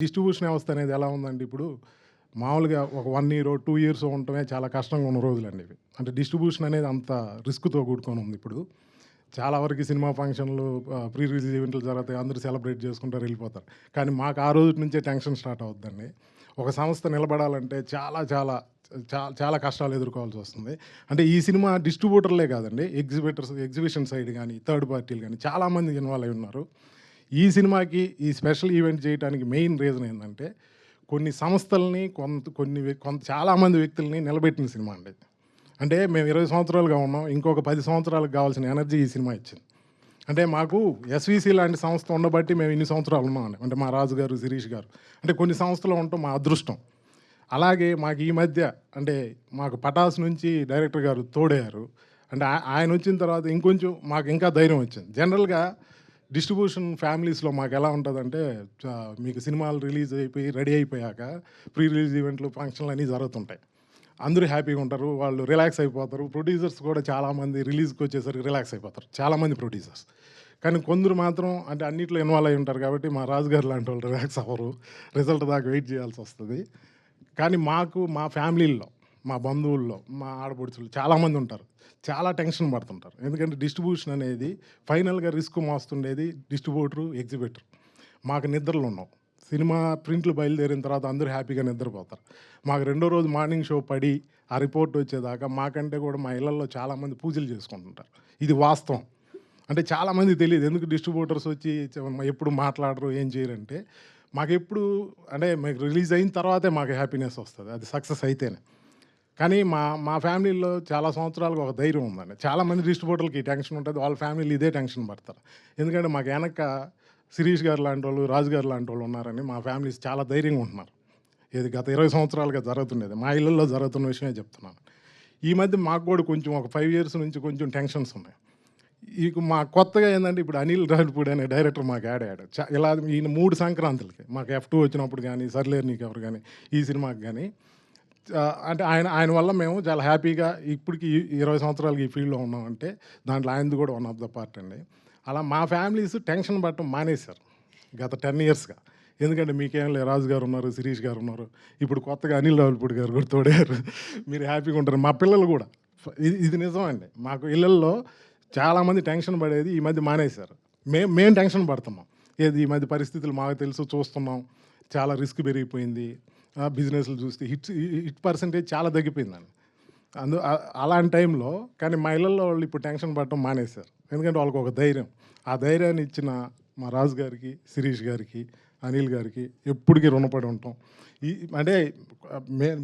Distribution వ్యవస్థ అనేది ఎలా ఉందంటే ఇప్పుడు మామూలుగా ఒక 1 ఇయర్, 2 ఇయర్స్ ఉండటమే చాలా కష్టంగా ఉన్న రోజులండి ఇవి. అంటే డిస్ట్రిబ్యూషన్ అనేది అంత రిస్క్‌తో కూడుకొని ఉంది ఇప్పుడు. చాలా వరకు సినిమా ఫంక్షన్‌లు ప్రీ రిలీజ్ ఈవెంట్లు జరుగుతాయి. అందరూ సెలబ్రేట్ చేసుకుంటారు, వెళ్ళిపోతారు. కానీ మాకు ఆ రోజు నుంచే టెన్షన్ స్టార్ట్ అవుద్దండి. ఒక సంస్థ నిలబడాలంటే చాలా కష్టాలు ఎదుర్కోవాల్సి వస్తుంది. అంటే ఈ సినిమా డిస్ట్రిబ్యూటర్లే కాదండి, ఎగ్జిబిషన్ సైడ్ గానీ, థర్డ్ పార్టీలు గానీ చాలామంది ఇన్వాల్వ్ అయ్యి ఉన్నారు. ఈ సినిమాకి ఈ స్పెషల్ ఈవెంట్ చేయడానికి మెయిన్ రీజన్ ఏందంటే, కొన్ని సంస్థల్ని కొంత చాలామంది వ్యక్తుల్ని నిలబెట్టిన సినిమా అండి. అంటే మేము 20 సంవత్సరాలుగా ఉన్నాం. ఇంకొక 10 సంవత్సరాలకు కావాల్సిన ఎనర్జీ ఈ సినిమా ఇచ్చింది. అంటే మాకు ఎస్‌విసి లాంటి సంస్థ ఉండబట్టి మేము ఇన్ని సంవత్సరాలు ఉన్నామండి. అంటే మా రాజు గారు, శిరీష్ గారు. అంటే కొన్ని సంస్థలో ఉండటం మా అదృష్టం. అలాగే మాకు ఈ మధ్య అంటే మాకు 'పటాస్' నుంచి డైరెక్టర్ గారు తోడయ్యారు. అంటే ఆయన వచ్చిన తర్వాత ఇంకొంచెం మాకు ఇంకా ధైర్యం వచ్చింది. జనరల్‌గా డిస్ట్రిబ్యూషన్ ఫ్యామిలీస్‌లో మాకెలా ఉంటదంటే, మీకు సినిమాలు రిలీజ్ అయిపోయి, రెడీ అయిపోయాక ప్రీ రిలీజ్ ఈవెంట్లు, ఫంక్షన్‌లు అన్నీ జరుగుతుంటాయి. అందరూ హ్యాపీగా ఉంటారు. వాళ్ళు రిలాక్స్ అయిపోతారు. ప్రొడ్యూసర్స్ కూడా చాలామంది రిలీజ్‌కి వచ్చేసరికి రిలాక్స్ అయిపోతారు. చాలామంది ప్రొడ్యూసర్స్. కానీ కొందరు మాత్రం అంటే అన్నిట్లో ఇన్వాల్వ్ అయ్యి ఉంటారు కాబట్టి మా రాజుగారు లాంటి వాళ్ళు రిలాక్స్ అవ్వరు. రిజల్ట్ దాకా వెయిట్ చేయాల్సొస్తది. కానీ మాకు మా ఫ్యామిలీల్లో, మా బంధువుల్లో, మా ఆడపడుచులు చాలామంది ఉంటారు. చాలా టెన్షన్ పడుతుంటారు. ఎందుకంటే డిస్ట్రిబ్యూషన్ అనేది ఫైనల్‌గా రిస్క్ మోస్తుండేది డిస్ట్రిబ్యూటరు, ఎగ్జిబిటర్. మాకు నిద్రలు ఉండవు. సినిమా ప్రింట్లు బయలుదేరిన తర్వాత అందరూ హ్యాపీగా నిద్రపోతారు. మాకు రెండో రోజు మార్నింగ్ షో పడి, ఆ రిపోర్ట్ వచ్చేదాకా మాకంటే కూడా మా ఇళ్లల్లో చాలామంది పూజలు చేసుకుంటుంటారు. ఇది వాస్తవం. అంటే చాలామందికి తెలీదు. ఎందుకు డిస్ట్రిబ్యూటర్స్ వచ్చి ఎప్పుడు మాట్లాడరు, ఏం చేయరంటే, మాకెప్పుడు అంటే మీకు రిలీజ్ అయిన తర్వాతే మాకు హ్యాపీనెస్ వస్తది. అది సక్సెస్ అయితేనే. కానీ మా మా ఫ్యామిలీలో చాలా సంవత్సరాలుగా ఒక ధైర్యం ఉందండి. చాలామంది డిస్ట్రిబ్యూటర్లకి ఈ టెన్షన్ ఉంటది. వాళ్ళ ఫ్యామిలీలు ఇదే టెన్షన్ పడతారు. ఎందుకంటే మాకు వెనక శిరీష్ గారు లాంటోళ్ళు, రాజు గారు లాంటోళ్ళు ఉన్నారని మా ఫ్యామిలీస్ చాలా ధైర్యంగా ఉంటున్నారు. ఇది గత 20 సంవత్సరాలుగా జరుగుతుండేది. మా ఇళ్లల్లో జరుగుతున్న విషయమే చెప్తున్నాను. ఈ మధ్య మాకు కూడా కొంచెం ఒక 5 ఇయర్స్ నుంచి కొంచెం టెన్షన్స్ ఉన్నాయి. మా కొత్తగా ఏందంటే ఇప్పుడు అనిల్ రావిపూడి అనే డైరెక్టర్ మాకు యాడ్ అయ్యాడు. ఇలా ఈయన 3 సంక్రాంతులకి మాకు F2 వచ్చినప్పుడు గానీ, సర్లేరు నీకెవరు గానీ, ఈ సినిమాకి గానీ అంటే ఆయన ఆయన వల్ల మేము చాలా హ్యాపీగా ఇప్పటికి 20 సంవత్సరాలకి ఈ ఫీల్డ్‌లో ఉన్నామంటే దాంట్లో ఆయనది కూడా వన్ ఆఫ్ ద పార్ట్ అండి. అలా మా ఫ్యామిలీస్ టెన్షన్ పడటం మానేశారు గత 10 ఇయర్స్‌గా. ఎందుకంటే మీకేం లేదు, రాజు గారు ఉన్నారు, శిరీష్ గారు ఉన్నారు. ఇప్పుడు కొత్తగా అనిల్ రావిపూడి గారు కూడా తోడారు. మీరు హ్యాపీగా ఉంటారు. మా పిల్లలు కూడా ఇది నిజమండి. మాకు ఇళ్లల్లో చాలామంది టెన్షన్ పడేది ఈ మధ్య మానేశారు. మేము టెన్షన్ పడుతున్నాం. ఏది ఈ మధ్య పరిస్థితులు మాకు తెలుసు, చూస్తున్నాం. చాలా రిస్క్ పెరిగిపోయింది. బిజినెస్‌లు చూస్తే హిట్ పర్సెంటేజ్ చాలా తగ్గిపోయిందండి. అలాంటి టైంలో కానీ మా ఇళ్లల్లో వాళ్ళు ఇప్పుడు టెన్షన్ పడటం మానేశారు. ఎందుకంటే వాళ్ళకి ఒక ధైర్యం. ఆ ధైర్యాన్ని ఇచ్చిన మా రాజు గారికి, శిరీష్ గారికి, అనిల్ గారికి ఎప్పటికీ రుణపడి ఉంటాం. అంటే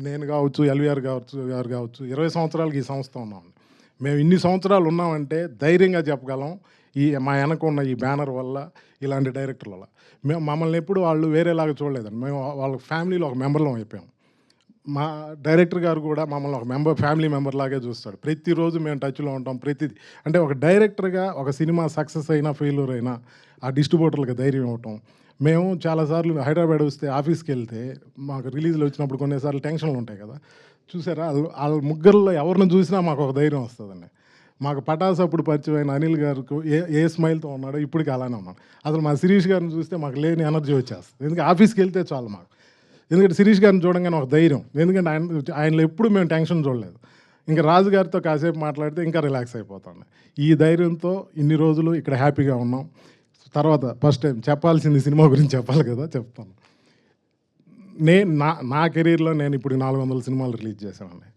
నేను కావచ్చు, ఎల్వీఆర్ గారు కావచ్చు 20 సంవత్సరాలకి ఈ సంస్థ ఉన్నామండి. మేము ఇన్ని సంవత్సరాలు ఉన్నామంటే ధైర్యంగా చెప్పగలం. మా వెనక ఉన్న ఈ బ్యానర్ వల్ల, ఇలాంటి డైరెక్టర్ల వల్ల. మమ్మల్ని ఎప్పుడు వాళ్ళు వేరేలాగా చూడలేదండి. మేము వాళ్ళ ఫ్యామిలీలో ఒక మెంబర్‌లం అయిపోయాం. మా డైరెక్టర్ గారు కూడా మమ్మల్ని ఒక ఫ్యామిలీ మెంబర్ లాగే చూస్తాడు. ప్రతిరోజు మేము టచ్‌లో ఉంటాం. ప్రతిది అంటే ఒక డైరెక్టర్‌గా ఒక సినిమా సక్సెస్ అయినా, ఫెయిల్యూర్ అయినా ఆ డిస్ట్రిబ్యూటర్‌లకి ధైర్యం ఇవ్వటం. మేము చాలాసార్లు హైదరాబాద్ వస్తే ఆఫీస్‌కెళ్తే మాకు రిలీజ్‌లు వచ్చినప్పుడు కొన్నిసార్లు టెన్షన్‌లు ఉంటాయి కదా! చూసారా ఆళ్ళ ముగ్గురిలో ఎవరిని చూసినా మాకు ఒక ధైర్యం వస్తదండి. మాకు 'పటాస్' అప్పుడు పరిచయమైన అనిల్ గారికి ఏ స్మైల్‌తో ఉన్నాడో ఇప్పటికి అలానే ఉన్నాడు. అసలు మా శిరీష్ గారిని చూస్తే మాకు లేని ఎనర్జీ వచ్చేస్తది. ఎందుకంటే ఆఫీస్‌కెళ్తే చాలు మాకు. ఎందుకంటే శిరీష్ గారిని చూడంగానే ఒక ధైర్యం. ఎందుకంటే ఆయనలో ఎప్పుడు మేము టెన్షన్ చూడలేదు. ఇంకా రాజు గారితో కాసేపు మాట్లాడితే ఇంకా రిలాక్స్ అయిపోతాను. ఈ ధైర్యంతో ఇన్ని రోజులు ఇక్కడ హ్యాపీగా ఉన్నాం. తర్వాత ఫస్ట్ టైం చెప్పాల్సింది సినిమా గురించి చెప్పాలి కదా! చెప్తాను. నా కెరీర్‌లో నేను ఇప్పుడు 400 సినిమాలు రిలీజ్ చేశానండి.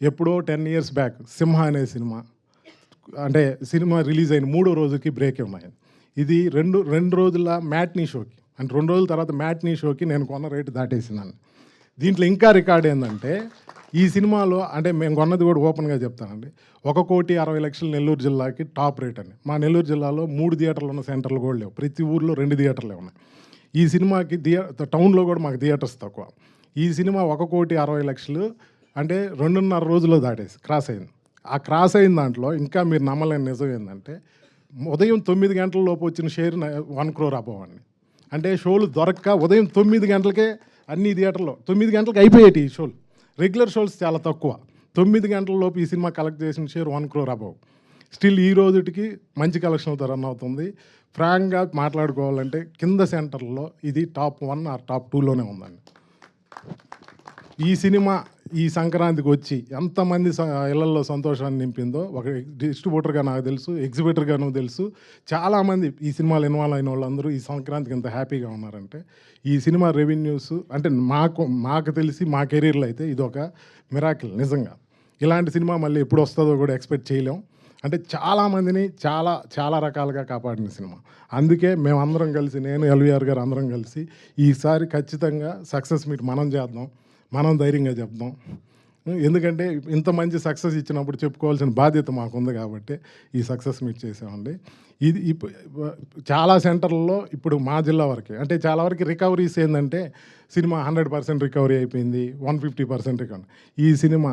ఎప్పుడో 10 ఇయర్స్ బ్యాక్ 'సింహ' అనే సినిమా అంటే సినిమా రిలీజ్ అయిన మూడో రోజుకి బ్రేక్ ఉన్నాయి. ఇది 2 రోజుల మ్యాట్నీ షోకి అంటే 2 రోజుల తర్వాత మ్యాట్నీ షోకి నేను కొన్న రేటు దాటేసిందండి. దీంట్లో ఇంకా రికార్డ్ ఏందంటే ఈ సినిమాలో అంటే మేము కొన్నది కూడా ఓపెన్‌గా చెప్తానండి. 1,60,00,000 నెల్లూరు జిల్లాకి టాప్ రేట్ అండి. మా నెల్లూరు జిల్లాలో 3 థియేటర్లు ఉన్న సెంటర్లు కూడా లేవు. ప్రతి ఊర్లో 2 థియేటర్లే ఉన్నాయి. ఈ సినిమాకి టౌన్‌లో కూడా మాకు థియేటర్స్ తక్కువ. ఈ సినిమా 1,60,00,000 అంటే 2.5 రోజుల్లో క్రాస్ అయింది. ఆ క్రాస్ అయిన దాంట్లో ఇంకా మీరు నమ్మలేని నిజం ఏందంటే ఉదయం 9 గంటల లోపు వచ్చిన షేర్ 1 crore అబోవ్ అండి. అంటే షోలు దొరక్క ఉదయం 9 గంటలకే అన్ని థియేటర్‌లో 9 గంటలకి అయిపోయేటి ఈ షోలు. రెగ్యులర్ షోస్ చాలా తక్కువ. 9 గంటల లోపు ఈ సినిమా కలెక్ట్ చేసిన షేర్ 1 crore అబోవ్. స్టిల్ ఈ రోజుటికి మంచి కలెక్షన్లతో రన్ అవుతుంది. ఫ్రాంక్గా మాట్లాడుకోవాలంటే కింద సెంటర్లో ఇది టాప్ 1 ఆర్ టాప్ 2లోనే ఉందండి. ఈ సినిమా ఈ సంక్రాంతికి వచ్చి ఎంతమంది ఇళ్లల్లో సంతోషాన్ని నింపిందో ఒక డిస్ట్రిబ్యూటర్గా నాకు తెలుసు, ఎగ్జిబిటర్గాను తెలుసు. చాలామంది ఈ సినిమాలో ఇన్వాల్వ్ అయిన వాళ్ళందరూ ఈ సంక్రాంతికి ఎంత హ్యాపీగా ఉన్నారంటే, ఈ సినిమా రెవెన్యూస్ అంటే మాకు తెలిసి మా కెరీర్లో అయితే ఇది ఒక మిరాకిల్ నిజంగా. ఇలాంటి సినిమా మళ్ళీ ఎప్పుడు వస్తుందో కూడా ఎక్స్పెక్ట్ చేయలేం. అంటే చాలామందిని చాలా రకాలుగా కాపాడిన సినిమా. అందుకే మేమందరం కలిసి, నేను ఎల్వీఆర్ గారు అందరం కలిసి ఈసారి ఖచ్చితంగా సక్సెస్ మీట్ మనం చేద్దాం, మనం ధైర్యంగా చెప్దాం. ఎందుకంటే ఇంత మంచి సక్సెస్ ఇచ్చినప్పుడు చెప్పుకోవాల్సిన బాధ్యత మాకుంది కాబట్టి ఈ సక్సెస్ మీట్ చేసామండి. ఇది చాలా సెంటర్లలో ఇప్పుడు మా జిల్లా వరకే అంటే చాలా వరకు రికవరీస్ ఏంటంటే సినిమా 100% రికవరీ అయిపోయింది, 150% రికవరీ. ఈ సినిమా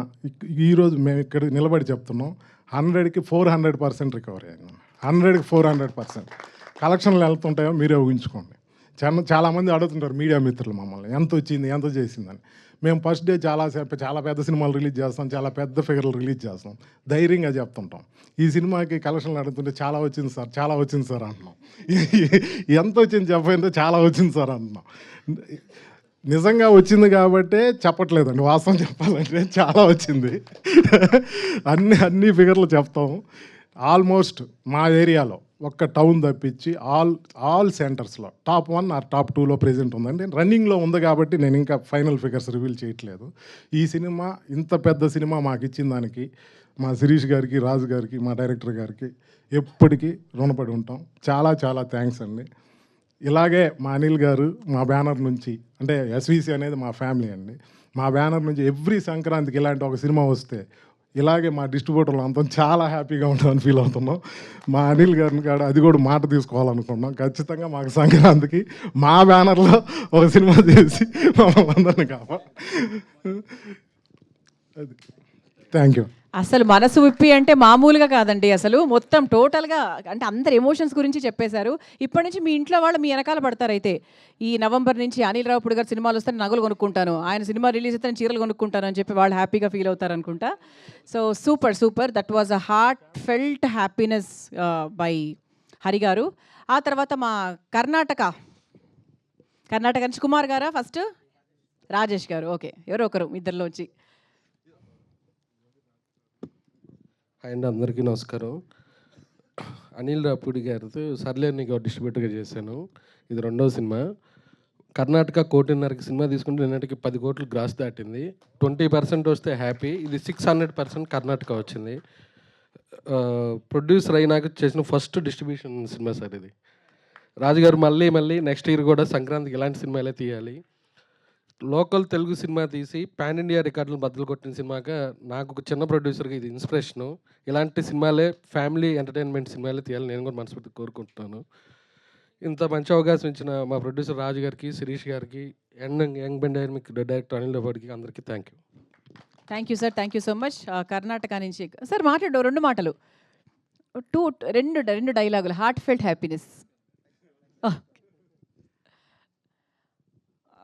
ఈరోజు మేము ఇక్కడ నిలబడి చెప్తున్నాం 100కి 400% రికవరీ అయింది. 100కి 400% కలెక్షన్లు వెళ్తుంటాయో మీరే ఊహించుకోండి. చాలామంది అడుగుతుంటారు మీడియా మిత్రులు మమ్మల్ని ఎంత వచ్చింది, ఎంత చేసిందని. మేము ఫస్ట్ డే చాలా పెద్ద సినిమాలు రిలీజ్ చేస్తాం, చాలా పెద్ద ఫిగర్లు రిలీజ్ చేస్తాం, ధైర్యంగా చెప్తుంటాం. ఈ సినిమాకి కలెక్షన్లు అడుగుతుంటే చాలా వచ్చింది సార్ అంటున్నాం. ఎంత వచ్చింది చెప్పంటే చాలా వచ్చింది సార్ అంటున్నాం. నిజంగా వచ్చింది కాబట్టే చెప్పట్లేదండి, వాస్తవం చెప్పాలంటే చాలా వచ్చింది. అన్ని ఫిగర్లు చెప్తాము. ఆల్మోస్ట్ మా ఏరియాలో ఒక్క టౌన్ తప్పించి ఆల్ సెంటర్స్లో టాప్ 1 ఆర్ టాప్ 2లో ప్రెజెంట్ ఉందండి. రన్నింగ్లో ఉంది కాబట్టి నేను ఇంకా ఫైనల్ ఫిగర్స్ రివీల్ చేయట్లేదు. ఈ సినిమా ఇంత పెద్ద సినిమా మాకు ఇచ్చిన దానికి మా శిరీష్ గారికి, రాజు గారికి, మా డైరెక్టర్ గారికి ఎప్పటికీ రుణపడి ఉంటాం. చాలా థ్యాంక్స్ అండి. ఇలాగే మా అనిల్ గారు మా బ్యానర్ నుంచి, అంటే ఎస్విసి అనేది మా ఫ్యామిలీ అండి, మా బ్యానర్ నుంచి ఎవ్రీ సంక్రాంతికి ఇలాంటి ఒక సినిమా వస్తే ఇలాగే మా డిస్ట్రిబ్యూటర్లు అంతా చాలా హ్యాపీగా ఉంటామని ఫీల్ అవుతున్నాం. మా అనిల్ గారిని కాడ అది కూడా మాట తీసుకోవాలనుకున్నాం. ఖచ్చితంగా మాకు సంక్రాంతికి మా బ్యానర్లో ఒక సినిమా చేసి మమ్మల్ని అందరినీ అది. Thank you. అసలు మనసు విప్పి అంటే మామూలుగా కాదండి, అసలు మొత్తం టోటల్గా అంటే అందరి ఎమోషన్స్ గురించి చెప్పేశారు. ఇప్పటి నుంచి మీ ఇంట్లో వాళ్ళు మీ వెనకాల పడతారు. అయితే ఈ నవంబర్ నుంచి అనిల్ రావుపూడి గారు సినిమాలు వస్తే నగలు కొనుక్కుంటాను, ఆయన సినిమా రిలీజ్ అయితే చీరలు కొనుక్కుంటాను అని చెప్పి వాళ్ళు హ్యాపీగా ఫీల్ అవుతారు అనుకుంటా. So super that was a heart felt happiness by Hari గారు. ఆ తర్వాత మా కర్ణాటక నుంచి కుమార్ గారా, ఫస్ట్ రాజేష్ గారు, ఓకే ఎవరో ఒకరు ఇద్దరిలోంచి. అండ్ అందరికీ నమస్కారం. అనిల్ రావుపూడి గారితో సర్లే నీకు డిస్ట్రిబ్యూటర్గా చేశాను. ఇది రెండవ సినిమా. కర్ణాటక 1.5 సినిమా తీసుకుంటే నిన్నటికి 10 కోట్లు గ్రాస్ దాటింది. 20% వస్తే హ్యాపీ. ఇది 600% కర్ణాటక వచ్చింది. ప్రొడ్యూసర్ అయినాక చేసిన ఫస్ట్ డిస్ట్రిబ్యూషన్ సినిమా సార్ ఇది. రాజుగారు మళ్ళీ నెక్స్ట్ ఇయర్ కూడా సంక్రాంతికి ఇలాంటి సినిమాలే తీయాలి. లోకల్ తెలుగు సినిమా తీసి పాన్ ఇండియా రికార్డులు బద్దలు కొట్టిన సినిమాగా నాకు ఒక చిన్న ప్రొడ్యూసర్గా ఇది ఇన్స్పిరేషను. ఇలాంటి సినిమాలే, ఫ్యామిలీ ఎంటర్టైన్మెంట్ సినిమాలే తీయాలి నేను కూడా మనస్ఫూర్తిగా కోరుకుంటున్నాను. ఇంత మంచి అవకాశం ఇచ్చిన మా ప్రొడ్యూసర్ రాజు గారికి, శిరీష్ గారికి, యంగ్ డైనమిక్ డైరెక్టర్ అనిల్ రావుపూడికి అందరికీ thank you sir. Thank you so much. Karnataka నుంచి సార్ మాట్లాడు 2 మాటలు, రెండు డైలాగులు. Heart felt happiness.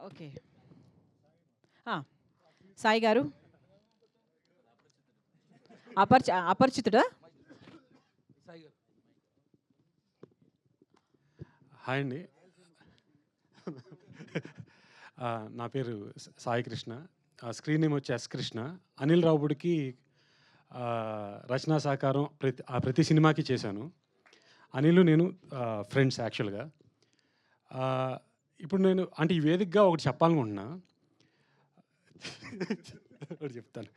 Okay Sai గారు. అపరిచితుడా? హాయ్ అండి, నా పేరు సాయి కృష్ణ. స్క్రీన్ నేమ్ వచ్చి ఎస్ కృష్ణ. అనిల్ రావుపూడికి రచనా సహకారం ప్రతి సినిమాకి చేశాను. అనిల్ నేను ఫ్రెండ్స్ యాక్చువల్గా. ఇప్పుడు నేను అంటే ఈ వేదికగా ఒకటి చెప్పాలనుకుంటున్నా, ఒకటి చెప్తాను.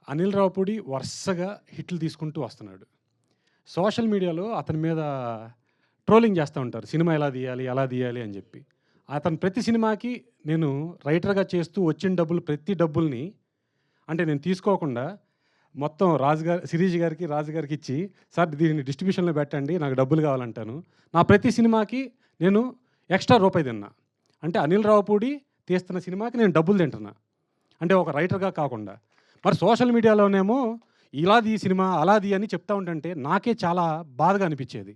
అనిల్ రావుపూడి వరుసగా హిట్లు తీసుకుంటూ వస్తున్నాడు. సోషల్ మీడియాలో అతని మీద ట్రోలింగ్ చేస్తూ ఉంటారు, సినిమా ఎలా తీయాలి అని చెప్పి. అతను ప్రతి సినిమాకి నేను రైటర్గా చేస్తూ వచ్చిన ప్రతి డబ్బుల్ని అంటే నేను తీసుకోకుండా మొత్తం శిరీష్ గారికి, రాజు గారికి ఇచ్చి, సార్ దీన్ని డిస్ట్రిబ్యూషన్లో పెట్టండి, నాకు డబ్బులు కావాలంటాను. నా ప్రతి సినిమాకి నేను ఎక్స్ట్రా రూపాయి తిన్నా. అంటే అనిల్ రావుపూడి తీస్తున్న సినిమాకి నేను డబ్బులు తింటున్నా, అంటే ఒక రైటర్గా కాకుండా. మరి సోషల్ మీడియాలోనేమో ఇలాది సినిమా అలాది అని చెప్తా ఉంటుంటే నాకే చాలా బాధగా అనిపించేది.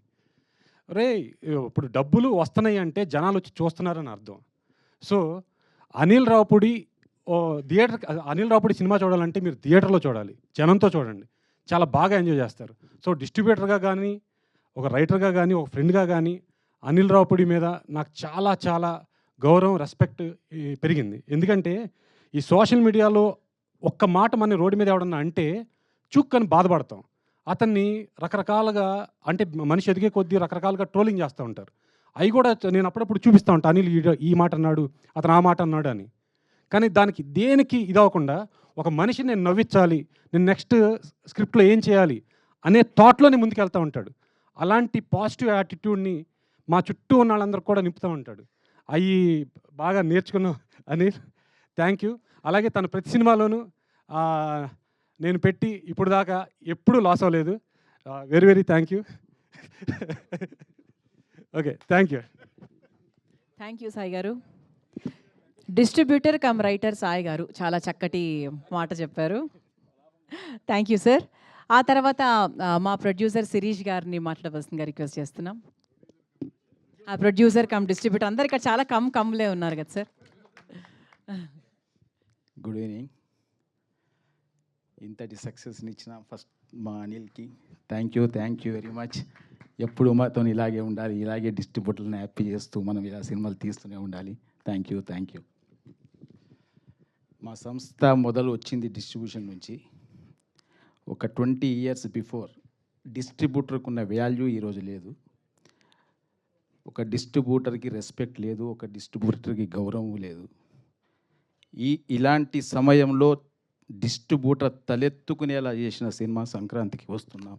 రే, ఇప్పుడు డబ్బులు వస్తున్నాయి అంటే జనాలు వచ్చి చూస్తున్నారని అర్థం. సో అనిల్ రావుపూడి సినిమా చూడాలంటే మీరు థియేటర్లో చూడాలి, జనంతో చూడండి. చాలా బాగా ఎంజాయ్ చేస్తారు. సో డిస్ట్రిబ్యూటర్గా కానీ, ఒక రైటర్గా కానీ, ఒక ఫ్రెండ్గా కానీ అనిల్ రావుపూడి మీద నాకు చాలా చాలా గౌరవం, రెస్పెక్ట్ పెరిగింది. ఎందుకంటే ఈ సోషల్ మీడియాలో ఒక్క మాట మన రోడ్డు మీద ఎవడన్నా అంటే చుక్కని బాధపడతాం. అతన్ని రకరకాలుగా అంటే మనిషి ఎదిగే కొద్దీ రకరకాలుగా ట్రోలింగ్ చేస్తూ ఉంటారు. అవి కూడా నేను అప్పుడప్పుడు చూపిస్తూ ఉంటాను. అనిల్ ఈ మాట అన్నాడు, అతను ఆ మాట అన్నాడు అని. కానీ దానికి దేనికి ఇదవ్వకుండా ఒక మనిషిని నేను నవ్వించాలి, నేను నెక్స్ట్ స్క్రిప్ట్లో ఏం చేయాలి అనే థాట్లోనే ముందుకెళ్తూ ఉంటాడు. అలాంటి పాజిటివ్ యాటిట్యూడ్ని మా చుట్టూ ఉన్న వాళ్ళందరూ కూడా నింపుతూ ఉంటాడు. అవి బాగా నేర్చుకున్నాం అనిల్, థ్యాంక్ యూ. అలాగే తన ప్రతి సినిమాలోనూ నేను పెట్టి ఇప్పుడు దాకా ఎప్పుడూ లాస్ అవ్వలేదు. Very very thank you. Okay, thank you. Thank you Sai garu. Distributor cum writer Sai గారు చాలా చక్కటి మాట చెప్పారు. Thank you sir. ఆ తర్వాత మా ప్రొడ్యూసర్ శిరీష్ గారిని మాట్లాడవలసిందిగా రిక్వెస్ట్ చేస్తున్నాం. ఆ ప్రొడ్యూసర్ కమ్ డిస్ట్రిబ్యూటర్ అందరు ఇక్కడ చాలా కమ్లే ఉన్నారు కదా సార్. Good evening. ఇంతటి సక్సెస్ని ఇచ్చిన ఫస్ట్ మా అనిల్కి థ్యాంక్ యూ వెరీ మచ్. ఎప్పుడు మాతో ఇలాగే ఉండాలి, ఇలాగే డిస్ట్రిబ్యూటర్ని హ్యాపీ చేస్తూ మనం ఇలా సినిమాలు తీస్తూనే ఉండాలి. Thank you. మా సంస్థ మొదలు వచ్చింది డిస్ట్రిబ్యూషన్ నుంచి. ఒక 20 years బిఫోర్ డిస్ట్రిబ్యూటర్కి ఉన్న వాల్యూ ఈరోజు లేదు. ఒక డిస్ట్రిబ్యూటర్కి రెస్పెక్ట్ లేదు, ఒక డిస్ట్రిబ్యూటర్కి గౌరవం లేదు. ఇలాంటి సమయంలో డిస్ట్రిబ్యూటర్ తలెత్తుకునేలా చేసిన సినిమా సంక్రాంతికి వస్తున్నాం.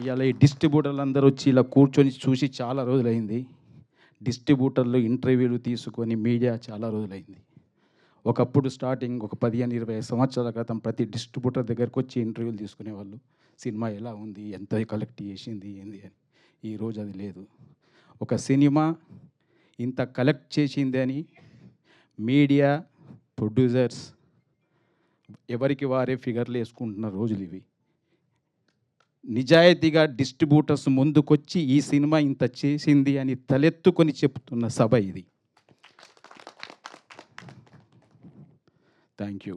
ఇవాళ ఈ డిస్ట్రిబ్యూటర్లు అందరూ వచ్చి ఇలా కూర్చొని చూసి చాలా రోజులైంది. డిస్ట్రిబ్యూటర్లు ఇంటర్వ్యూలు తీసుకొని మీడియా చాలా రోజులైంది. ఒకప్పుడు స్టార్టింగ్ ఒక 15-20 సంవత్సరాల క్రితం ప్రతి డిస్ట్రిబ్యూటర్ దగ్గరకు వచ్చి ఇంటర్వ్యూలు తీసుకునేవాళ్ళు. సినిమా ఎలా ఉంది, ఎంత కలెక్ట్ చేసింది, ఏంది అని. ఈరోజు అది లేదు. ఒక సినిమా ఇంత కలెక్ట్ చేసింది అని మీడియా, ప్రొడ్యూసర్స్ ఎవరికి వారే ఫిగర్లు వేసుకుంటున్న రోజులు ఇవి. నిజాయితీగా డిస్ట్రిబ్యూటర్స్ ముందుకొచ్చి ఈ సినిమా ఇంత చేసింది అని తలెత్తుకొని చెప్తున్న సభ ఇది. Thank you.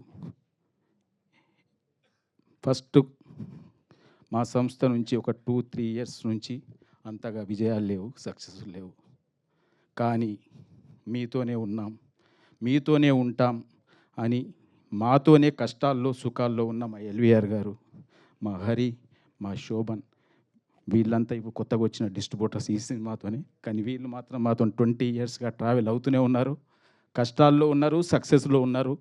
ఫస్ట్ మా సంస్థ నుంచి ఒక 2-3 years నుంచి అంతగా విజయాలు లేవు, సక్సెస్ లేవు. కానీ మీతోనే ఉన్నాం, మీతోనే ఉంటాం అని మాతోనే కష్టాల్లో సుఖాల్లో ఉన్న మా ఎల్వీఆర్ గారు, మా హరి, మా శోభన్ వీళ్ళంతా ఇప్పుడు కొత్తగా వచ్చిన డిస్ట్రిబ్యూటర్స్ ఈ సినిమాతోనే. కానీ వీళ్ళు మాత్రం మాతో 20 yearsగా ట్రావెల్ అవుతూనే ఉన్నారు. కష్టాల్లో ఉన్నారు, సక్సెస్లో ఉన్నారు.